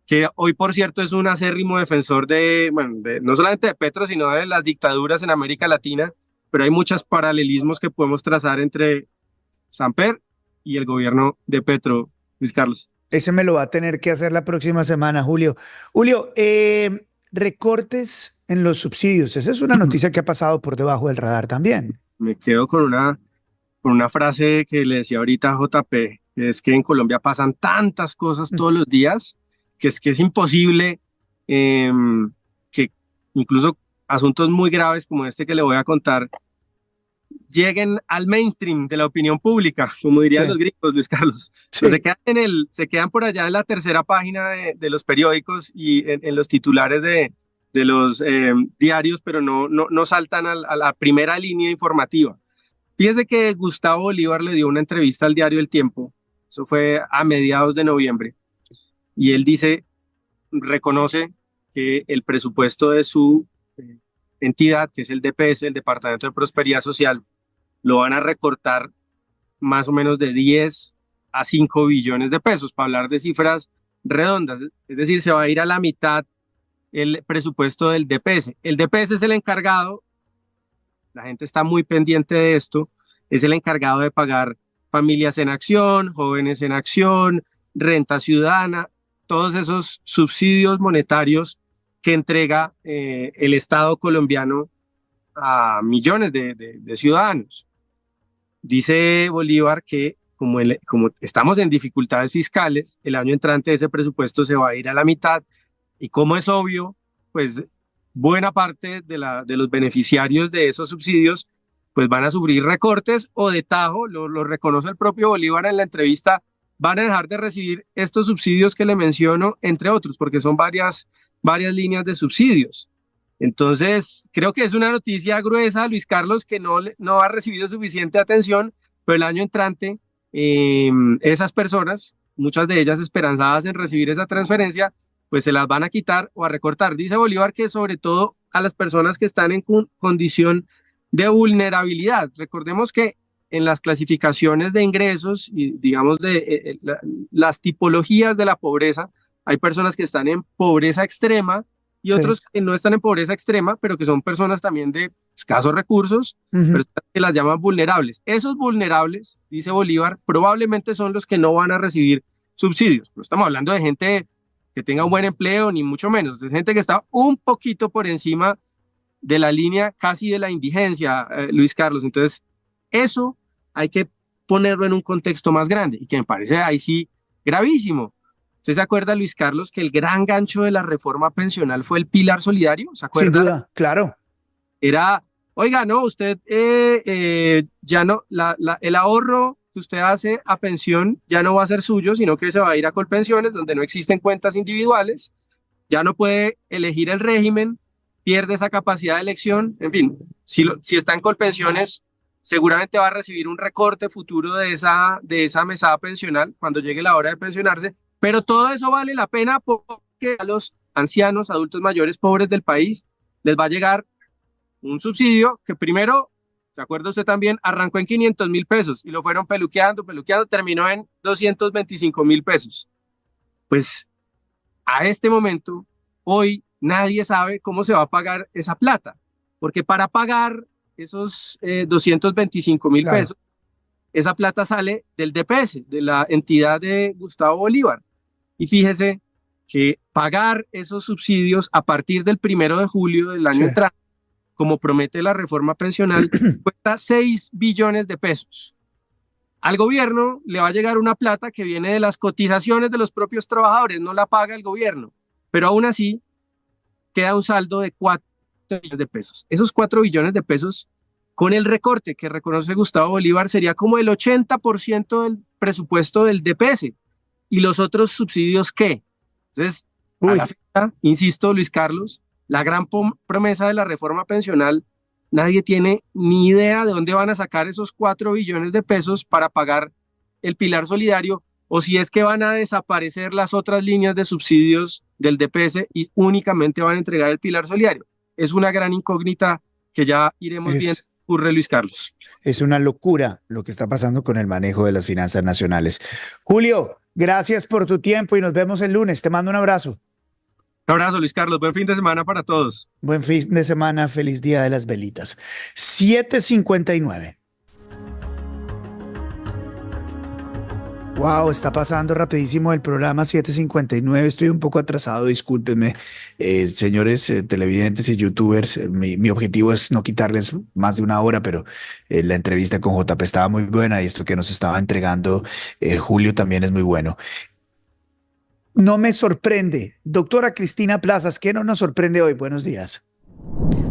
que hoy, por cierto, es un acérrimo defensor no solamente de Petro, sino de las dictaduras en América Latina, pero hay muchos paralelismos que podemos trazar entre Samper y el gobierno de Petro, Luis Carlos. Ese me lo va a tener que hacer la próxima semana, Julio. Julio, recortes en los subsidios. Esa es una noticia que ha pasado por debajo del radar también. Me quedo con una frase que le decía ahorita a JP, que es que en Colombia pasan tantas cosas todos los días, que es imposible que incluso asuntos muy graves como este que le voy a contar lleguen al mainstream de la opinión pública, como dirían los gringos, Luis Carlos. Sí. Se quedan por allá en la tercera página de los periódicos y en los titulares de los diarios, pero no saltan a la primera línea informativa. Fíjese que Gustavo Bolívar le dio una entrevista al diario El Tiempo, eso fue a mediados de noviembre, y él reconoce que el presupuesto de su entidad, que es el DPS, el Departamento de Prosperidad Social, lo van a recortar más o menos de 10 a 5 billones de pesos, para hablar de cifras redondas, es decir, se va a ir a la mitad el presupuesto del DPS. El DPS es el encargado, la gente está muy pendiente de esto, es el encargado de pagar Familias en Acción, Jóvenes en Acción, Renta Ciudadana, todos esos subsidios monetarios que entrega el Estado colombiano a millones de ciudadanos. Dice Bolívar que como estamos en dificultades fiscales, el año entrante ese presupuesto se va a ir a la mitad y como es obvio, pues buena parte de los beneficiarios de esos subsidios pues van a sufrir recortes o de tajo, lo reconoce el propio Bolívar en la entrevista, van a dejar de recibir estos subsidios que le menciono, entre otros, porque son varias líneas de subsidios. Entonces, creo que es una noticia gruesa, Luis Carlos, que no ha recibido suficiente atención, pero el año entrante, esas personas, muchas de ellas esperanzadas en recibir esa transferencia, pues se las van a quitar o a recortar. Dice Bolívar que sobre todo a las personas que están en condición de vulnerabilidad. Recordemos que en las clasificaciones de ingresos y digamos las tipologías de la pobreza, hay personas que están en pobreza extrema y otros que no están en pobreza extrema, pero que son personas también de escasos recursos, personas que las llaman vulnerables. Esos vulnerables, dice Bolívar, probablemente son los que no van a recibir subsidios. No estamos hablando de gente que tenga un buen empleo, ni mucho menos, de gente que está un poquito por encima de la línea casi de la indigencia, Luis Carlos. Entonces, eso hay que ponerlo en un contexto más grande y que me parece ahí sí gravísimo. ¿Usted se acuerda, Luis Carlos, que el gran gancho de la reforma pensional fue el pilar solidario? ¿Se acuerda? Sin duda, claro. Era, oiga, no, usted ya no, el ahorro que usted hace a pensión ya no va a ser suyo, sino que se va a ir a Colpensiones, donde no existen cuentas individuales, ya no puede elegir el régimen, pierde esa capacidad de elección, en fin, si está en Colpensiones, seguramente va a recibir un recorte futuro de esa mesada pensional cuando llegue la hora de pensionarse, pero todo eso vale la pena porque a los ancianos, adultos mayores, pobres del país, les va a llegar un subsidio que primero, ¿se acuerda usted también? Arrancó en 500.000 pesos y lo fueron peluqueando, terminó en 225.000 pesos. Pues a este momento, hoy nadie sabe cómo se va a pagar esa plata, porque para pagar esos 225.000 Claro. pesos, esa plata sale del DPS, de la entidad de Gustavo Bolívar. Y fíjese que pagar esos subsidios a partir del 1 de julio del año Sí. entrante, como promete la reforma pensional, cuesta 6 billones de pesos. Al gobierno le va a llegar una plata que viene de las cotizaciones de los propios trabajadores, no la paga el gobierno, pero aún así queda un saldo de 4 billones de pesos. Esos 4 billones de pesos, con el recorte que reconoce Gustavo Bolívar, sería como el 80% del presupuesto del DPS. ¿Y los otros subsidios qué? Entonces, a la fecha, insisto, Luis Carlos, la gran promesa de la reforma pensional, nadie tiene ni idea de dónde van a sacar esos 4 billones de pesos para pagar el pilar solidario, o si es que van a desaparecer las otras líneas de subsidios del DPS y únicamente van a entregar el pilar solidario. Es una gran incógnita que ya iremos viendo. Ocurre, Luis Carlos. Es una locura lo que está pasando con el manejo de las finanzas nacionales. Julio, gracias por tu tiempo y nos vemos el lunes. Te mando un abrazo. Un abrazo, Luis Carlos. Buen fin de semana para todos. Buen fin de semana. Feliz Día de las Velitas. 7:59. Wow, está pasando rapidísimo el programa 7:59. Estoy un poco atrasado, discúlpenme, señores televidentes y youtubers. Mi objetivo es no quitarles más de una hora, pero la entrevista con JP estaba muy buena y esto que nos estaba entregando Julio también es muy bueno. No me sorprende. Doctora Cristina Plazas, ¿qué no nos sorprende hoy? Buenos días.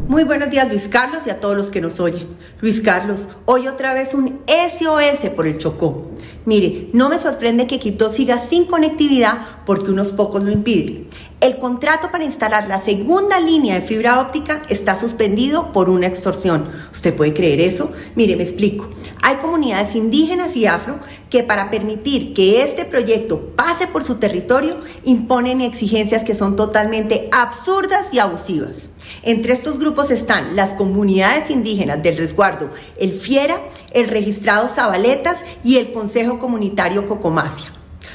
Muy buenos días, Luis Carlos, y a todos los que nos oyen. Luis Carlos, hoy otra vez un SOS por el Chocó. Mire, no me sorprende que Quibdó siga sin conectividad porque unos pocos lo impiden. El contrato para instalar la segunda línea de fibra óptica está suspendido por una extorsión. ¿Usted puede creer eso? Mire, me explico. Hay comunidades indígenas y afro que para permitir que este proyecto pase por su territorio imponen exigencias que son totalmente absurdas y abusivas. Entre estos grupos están las comunidades indígenas del resguardo El Fiera, el registrado Zabaletas y el Consejo Comunitario Cocomacia.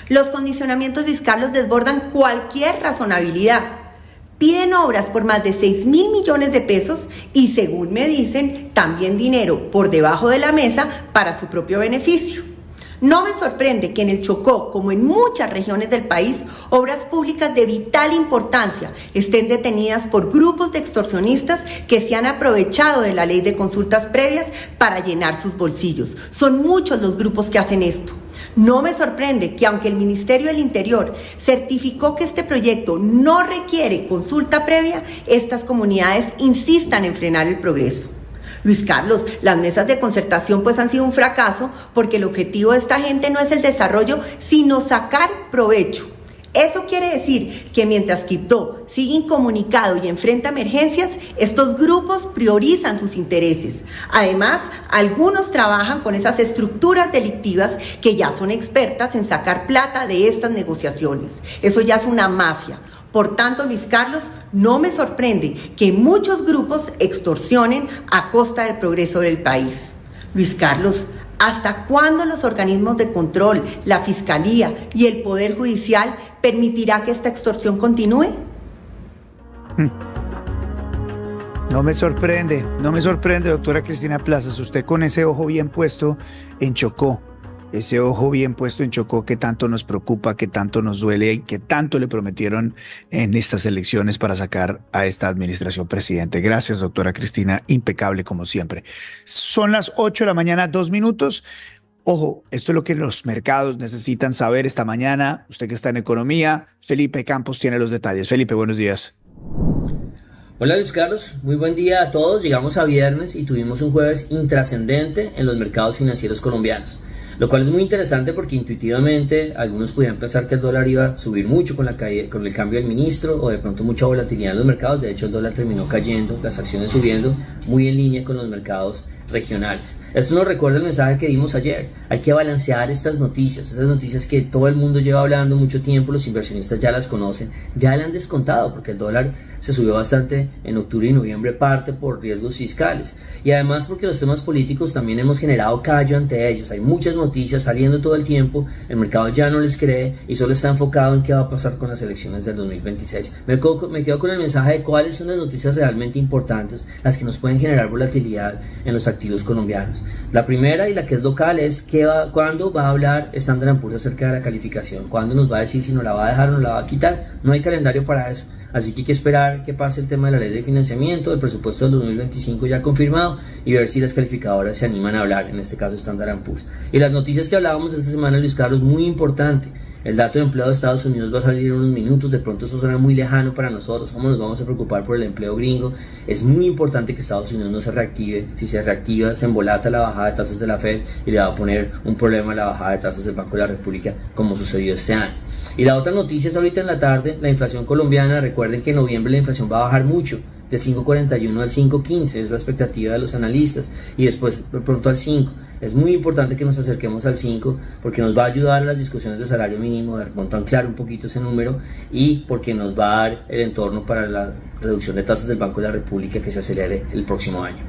Los condicionamientos, Luis Carlos, desbordan cualquier razonabilidad. Piden obras por más de 6.000 millones de pesos y, según me dicen, también dinero por debajo de la mesa para su propio beneficio. No me sorprende que en el Chocó, como en muchas regiones del país, obras públicas de vital importancia estén detenidas por grupos de extorsionistas que se han aprovechado de la ley de consultas previas para llenar sus bolsillos. Son muchos los grupos que hacen esto. No me sorprende que aunque el Ministerio del Interior certificó que este proyecto no requiere consulta previa, estas comunidades insistan en frenar el progreso. Luis Carlos, las mesas de concertación pues han sido un fracaso porque el objetivo de esta gente no es el desarrollo, sino sacar provecho. Eso quiere decir que mientras Quibdó sigue incomunicado y enfrenta emergencias, estos grupos priorizan sus intereses. Además, algunos trabajan con esas estructuras delictivas que ya son expertas en sacar plata de estas negociaciones. Eso ya es una mafia. Por tanto, Luis Carlos, no me sorprende que muchos grupos extorsionen a costa del progreso del país. Luis Carlos, ¿hasta cuándo los organismos de control, la Fiscalía y el Poder Judicial permitirá que esta extorsión continúe? No me sorprende, doctora Cristina Plazas, usted con ese ojo bien puesto en Chocó. Ese ojo bien puesto en Chocó que tanto nos preocupa, que tanto nos duele y que tanto le prometieron en estas elecciones para sacar a esta administración presidente. Gracias, doctora Cristina, impecable como siempre. Son las 8 de la mañana, 2 minutos. Ojo, esto es lo que los mercados necesitan saber esta mañana. Usted que está en economía, Felipe Campos tiene los detalles. Felipe, buenos días. Hola Luis Carlos, muy buen día a todos. Llegamos a viernes y tuvimos un jueves intrascendente en los mercados financieros colombianos, lo cual es muy interesante porque intuitivamente algunos podían pensar que el dólar iba a subir mucho con el cambio del ministro, o de pronto mucha volatilidad en los mercados. De hecho, el dólar terminó cayendo, las acciones subiendo, muy en línea con los mercados regionales. Esto nos recuerda el mensaje que dimos ayer. Hay que balancear estas noticias que todo el mundo lleva hablando mucho tiempo, los inversionistas ya las conocen, ya le han descontado porque el dólar se subió bastante en octubre y noviembre, parte por riesgos fiscales y además porque los temas políticos también hemos generado callo ante ellos. Hay muchas noticias saliendo todo el tiempo, el mercado ya no les cree y solo está enfocado en qué va a pasar con las elecciones del 2026. Me quedo con el mensaje de cuáles son las noticias realmente importantes, las que nos pueden generar volatilidad en los activos colombianos. La primera y la que es local es cuándo va a hablar Standard & Poor's acerca de la calificación, cuándo nos va a decir si nos la va a dejar o nos la va a quitar. No hay calendario para eso, así que hay que esperar que pase el tema de la ley de financiamiento, el presupuesto del 2025 ya confirmado y ver si las calificadoras se animan a hablar, en este caso Standard & Poor's. Y las noticias que hablábamos esta semana, Luis Carlos, muy importante. El dato de empleo de Estados Unidos va a salir en unos minutos, de pronto eso suena muy lejano para nosotros, ¿cómo nos vamos a preocupar por el empleo gringo? Es muy importante que Estados Unidos no se reactive. Si se reactiva, se embolata la bajada de tasas de la Fed y le va a poner un problema a la bajada de tasas del Banco de la República, como sucedió este año. Y la otra noticia es ahorita en la tarde, la inflación colombiana. Recuerden que en noviembre la inflación va a bajar mucho, de 5.41 al 5.15, es la expectativa de los analistas, y después de pronto al 5. Es muy importante que nos acerquemos al 5 porque nos va a ayudar a las discusiones de salario mínimo, de pronto anclar un poquito ese número, y porque nos va a dar el entorno para la reducción de tasas del Banco de la República que se acelere el próximo año.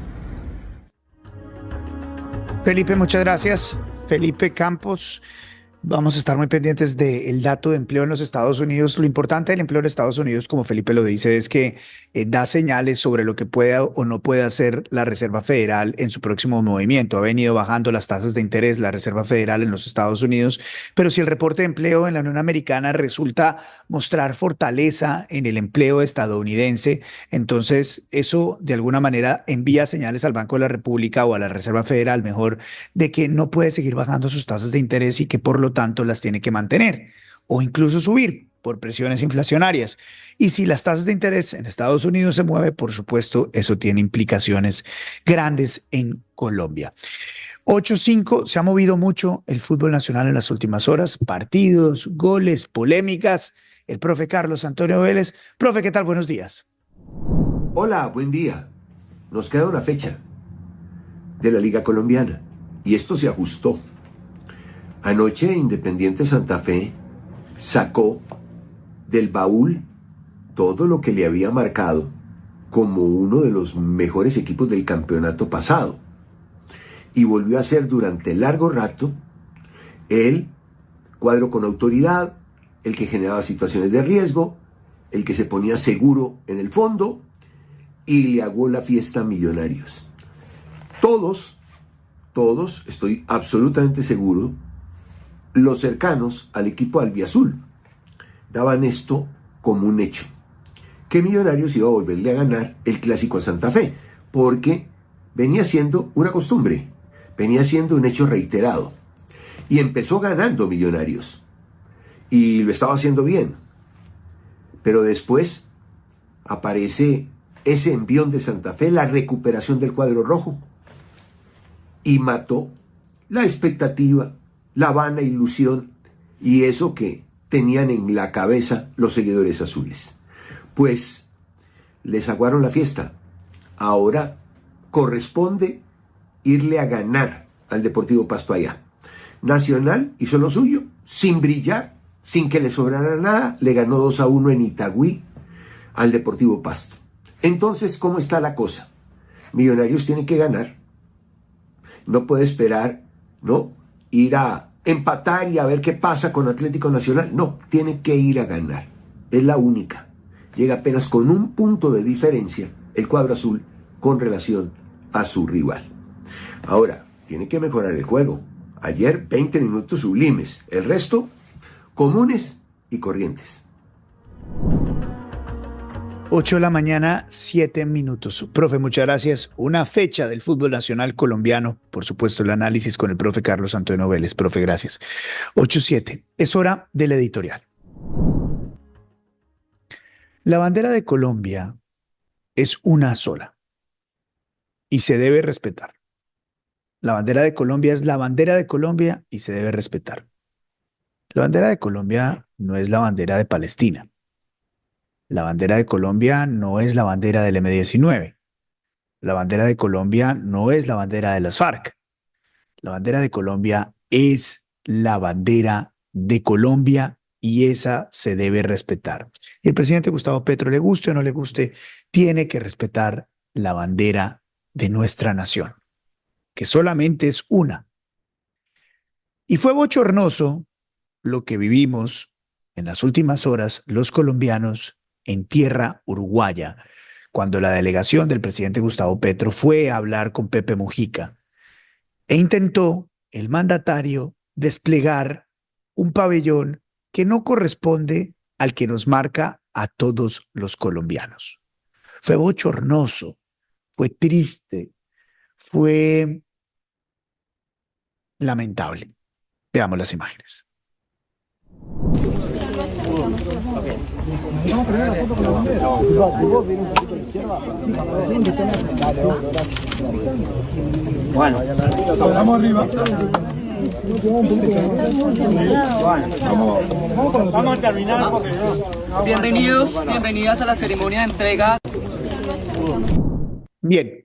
Felipe, muchas gracias. Felipe Campos. Vamos a estar muy pendientes del dato de empleo en los Estados Unidos. Lo importante del empleo en Estados Unidos, como Felipe lo dice, es que da señales sobre lo que pueda o no pueda hacer la Reserva Federal en su próximo movimiento. Ha venido bajando las tasas de interés la Reserva Federal en los Estados Unidos, pero si el reporte de empleo en la Unión Americana resulta mostrar fortaleza en el empleo estadounidense, entonces eso de alguna manera envía señales al Banco de la República o a la Reserva Federal, mejor, de que no puede seguir bajando sus tasas de interés y que por lo tanto las tiene que mantener o incluso subir por presiones inflacionarias. Y si las tasas de interés en Estados Unidos se mueven, por supuesto, eso tiene implicaciones grandes en Colombia. 8-5, se ha movido mucho el fútbol nacional en las últimas horas, partidos, goles, polémicas. El profe Carlos Antonio Vélez. Profe, ¿qué tal? Buenos días. Hola, buen día. Nos queda una fecha de la Liga Colombiana y esto se ajustó. Anoche Independiente Santa Fe sacó del baúl todo lo que le había marcado como uno de los mejores equipos del campeonato pasado y volvió a ser durante largo rato el cuadro con autoridad, el que generaba situaciones de riesgo, el que se ponía seguro en el fondo y le aguó la fiesta a Millonarios. Todos, estoy absolutamente seguro, los cercanos al equipo albiazul daban esto como un hecho, que Millonarios iba a volverle a ganar el clásico a Santa Fe, porque venía siendo una costumbre, venía siendo un hecho reiterado, y empezó ganando Millonarios, y lo estaba haciendo bien, pero después aparece ese envión de Santa Fe, la recuperación del cuadro rojo, y mató la expectativa, la vana ilusión y eso que tenían en la cabeza los seguidores azules. Pues les aguaron la fiesta. Ahora corresponde irle a ganar al Deportivo Pasto allá. Nacional hizo lo suyo, sin brillar, sin que le sobrara nada, le ganó 2-1 en Itagüí al Deportivo Pasto. Entonces, ¿cómo está la cosa? Millonarios tiene que ganar. No puede esperar, ¿no?, ir a empatar y a ver qué pasa con Atlético Nacional. No, tiene que ir a ganar. Es la única. Llega apenas con un punto de diferencia el cuadro azul con relación a su rival. Ahora, tiene que mejorar el juego. Ayer 20 minutos sublimes. El resto, comunes y corrientes. 8 de la mañana, 7 minutos. Profe, muchas gracias. Una fecha del fútbol nacional colombiano. Por supuesto, el análisis con el profe Carlos Antonio Vélez. Profe, gracias. 8-7. Es hora del editorial. La bandera de Colombia es una sola y se debe respetar. La bandera de Colombia es la bandera de Colombia y se debe respetar. La bandera de Colombia no es la bandera de Palestina. La bandera de Colombia no es la bandera del M-19. La bandera de Colombia no es la bandera de las FARC. La bandera de Colombia es la bandera de Colombia y esa se debe respetar. Y el presidente Gustavo Petro, le guste o no le guste, tiene que respetar la bandera de nuestra nación, que solamente es una. Y fue bochornoso lo que vivimos en las últimas horas los colombianos en tierra uruguaya, cuando la delegación del presidente Gustavo Petro fue a hablar con Pepe Mujica e intentó el mandatario desplegar un pabellón que no corresponde al que nos marca a todos los colombianos. Fue bochornoso, fue triste, fue lamentable. Veamos las imágenes. Bueno, vamos arriba. Vamos a terminar porque no. Bienvenidos, bienvenidas a la ceremonia de entrega. Bien,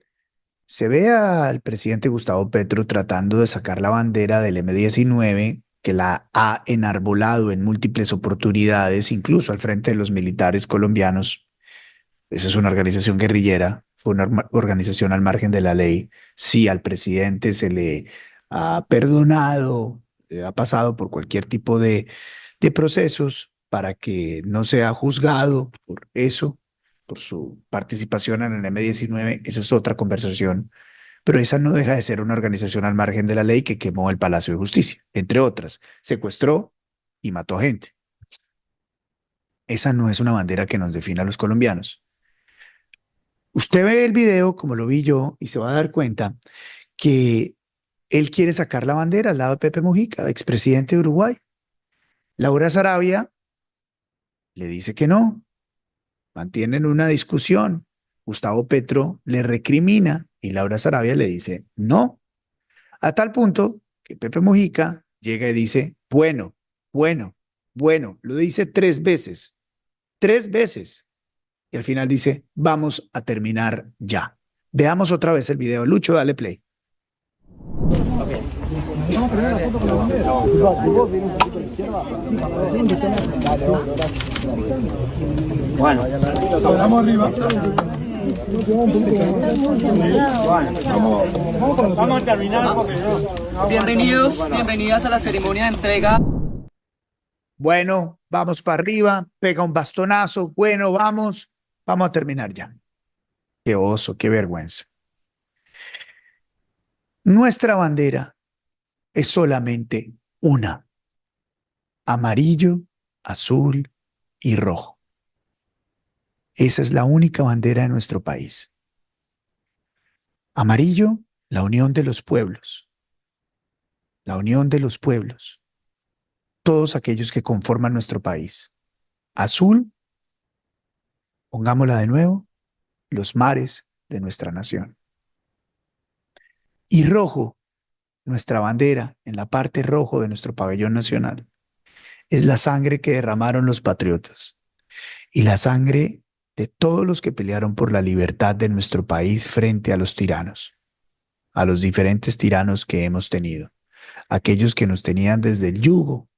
se ve al presidente Gustavo Petro tratando de sacar la bandera del M-19, que la ha enarbolado en múltiples oportunidades, incluso al frente de los militares colombianos. Esa es una organización guerrillera, fue una organización al margen de la ley. Sí, al presidente se le ha perdonado, ha pasado por cualquier tipo de procesos para que no sea juzgado por eso, por su participación en el M-19. Esa es otra conversación. Pero esa no deja de ser una organización al margen de la ley que quemó el Palacio de Justicia, entre otras, secuestró y mató gente. Esa no es una bandera que nos define a los colombianos. Usted ve el video, como lo vi yo, y se va a dar cuenta que él quiere sacar la bandera al lado de Pepe Mujica, expresidente de Uruguay. Laura Sarabia le dice que no. Mantienen una discusión. Gustavo Petro le recrimina y Laura Sarabia le dice no. A tal punto que Pepe Mujica llega y dice, bueno. Lo dice 3 veces. 3 veces. Y al final dice, vamos a terminar ya. Veamos otra vez el video. Lucho, dale play. Bueno, vamos arriba. Vamos a terminar porque no. Bienvenidos, bienvenidas a la ceremonia de entrega. Bueno, vamos para arriba, pega un bastonazo, bueno, vamos a terminar ya. Qué oso, qué vergüenza. Nuestra bandera es solamente una: amarillo, azul y rojo. Esa es la única bandera de nuestro país. Amarillo, la unión de los pueblos. La unión de los pueblos. Todos aquellos que conforman nuestro país. Azul, pongámosla de nuevo, los mares de nuestra nación. Y rojo, nuestra bandera, en la parte rojo de nuestro pabellón nacional, es la sangre que derramaron los patriotas y la sangre de todos los que pelearon por la libertad de nuestro país frente a los tiranos, a los diferentes tiranos que hemos tenido, aquellos que nos tenían desde el yugo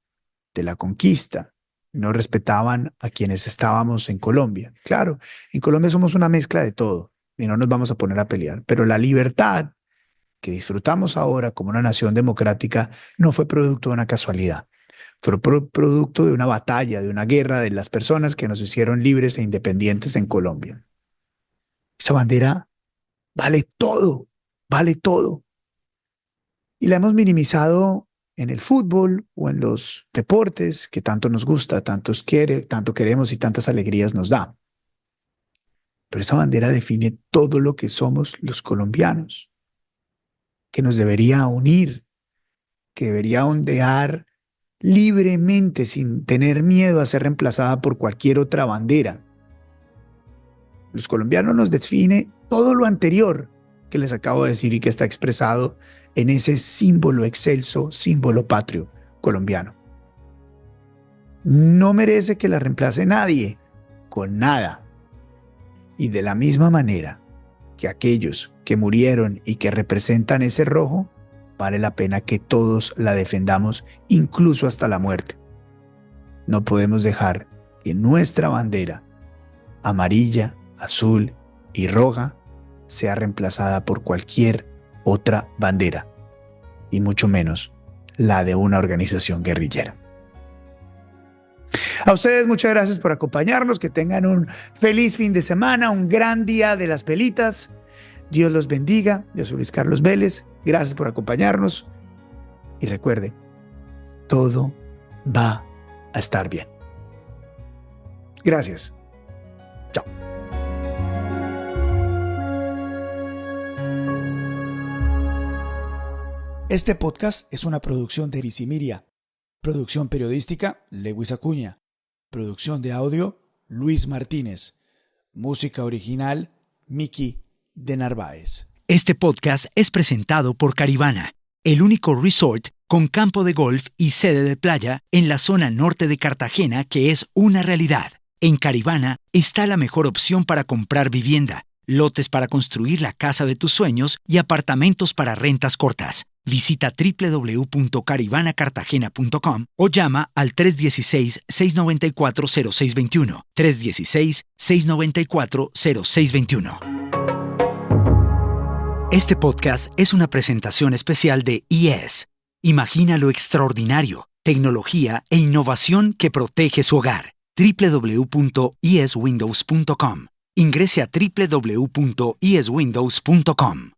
de la conquista, no respetaban a quienes estábamos en Colombia. Claro, en Colombia somos una mezcla de todo y no nos vamos a poner a pelear, pero la libertad que disfrutamos ahora como una nación democrática no fue producto de una casualidad. Fue producto de una batalla, de una guerra de las personas que nos hicieron libres e independientes en Colombia. Esa bandera vale todo, vale todo. Y la hemos minimizado en el fútbol o en los deportes que tanto nos gusta, tanto queremos y tantas alegrías nos da. Pero esa bandera define todo lo que somos los colombianos, que nos debería unir, que debería ondear libremente sin tener miedo a ser reemplazada por cualquier otra bandera. Los colombianos nos define todo lo anterior que les acabo de decir y que está expresado en ese símbolo excelso, símbolo patrio colombiano. No merece que la reemplace nadie con nada. Y de la misma manera que aquellos que murieron y que representan ese rojo, vale la pena que todos la defendamos, incluso hasta la muerte. No podemos dejar que nuestra bandera, amarilla, azul y roja, sea reemplazada por cualquier otra bandera, y mucho menos la de una organización guerrillera. A ustedes muchas gracias por acompañarnos, que tengan un feliz fin de semana, un gran día de las velitas. Dios los bendiga. Yo soy Luis Carlos Vélez, gracias por acompañarnos y recuerde, todo va a estar bien. Gracias. Chao. Este podcast es una producción de Visimiria. Producción periodística, Lewis Acuña. Producción de audio, Luis Martínez. Música original, Miki de Narváez. Este podcast es presentado por Caribana, el único resort con campo de golf y sede de playa en la zona norte de Cartagena que es una realidad. En Caribana está la mejor opción para comprar vivienda, lotes para construir la casa de tus sueños y apartamentos para rentas cortas. Visita www.caribanacartagena.com o llama al 316-694-0621. 316-694-0621. Este podcast es una presentación especial de IES. Imagina lo extraordinario, tecnología e innovación que protege su hogar. www.ieswindows.com. Ingrese a www.ieswindows.com.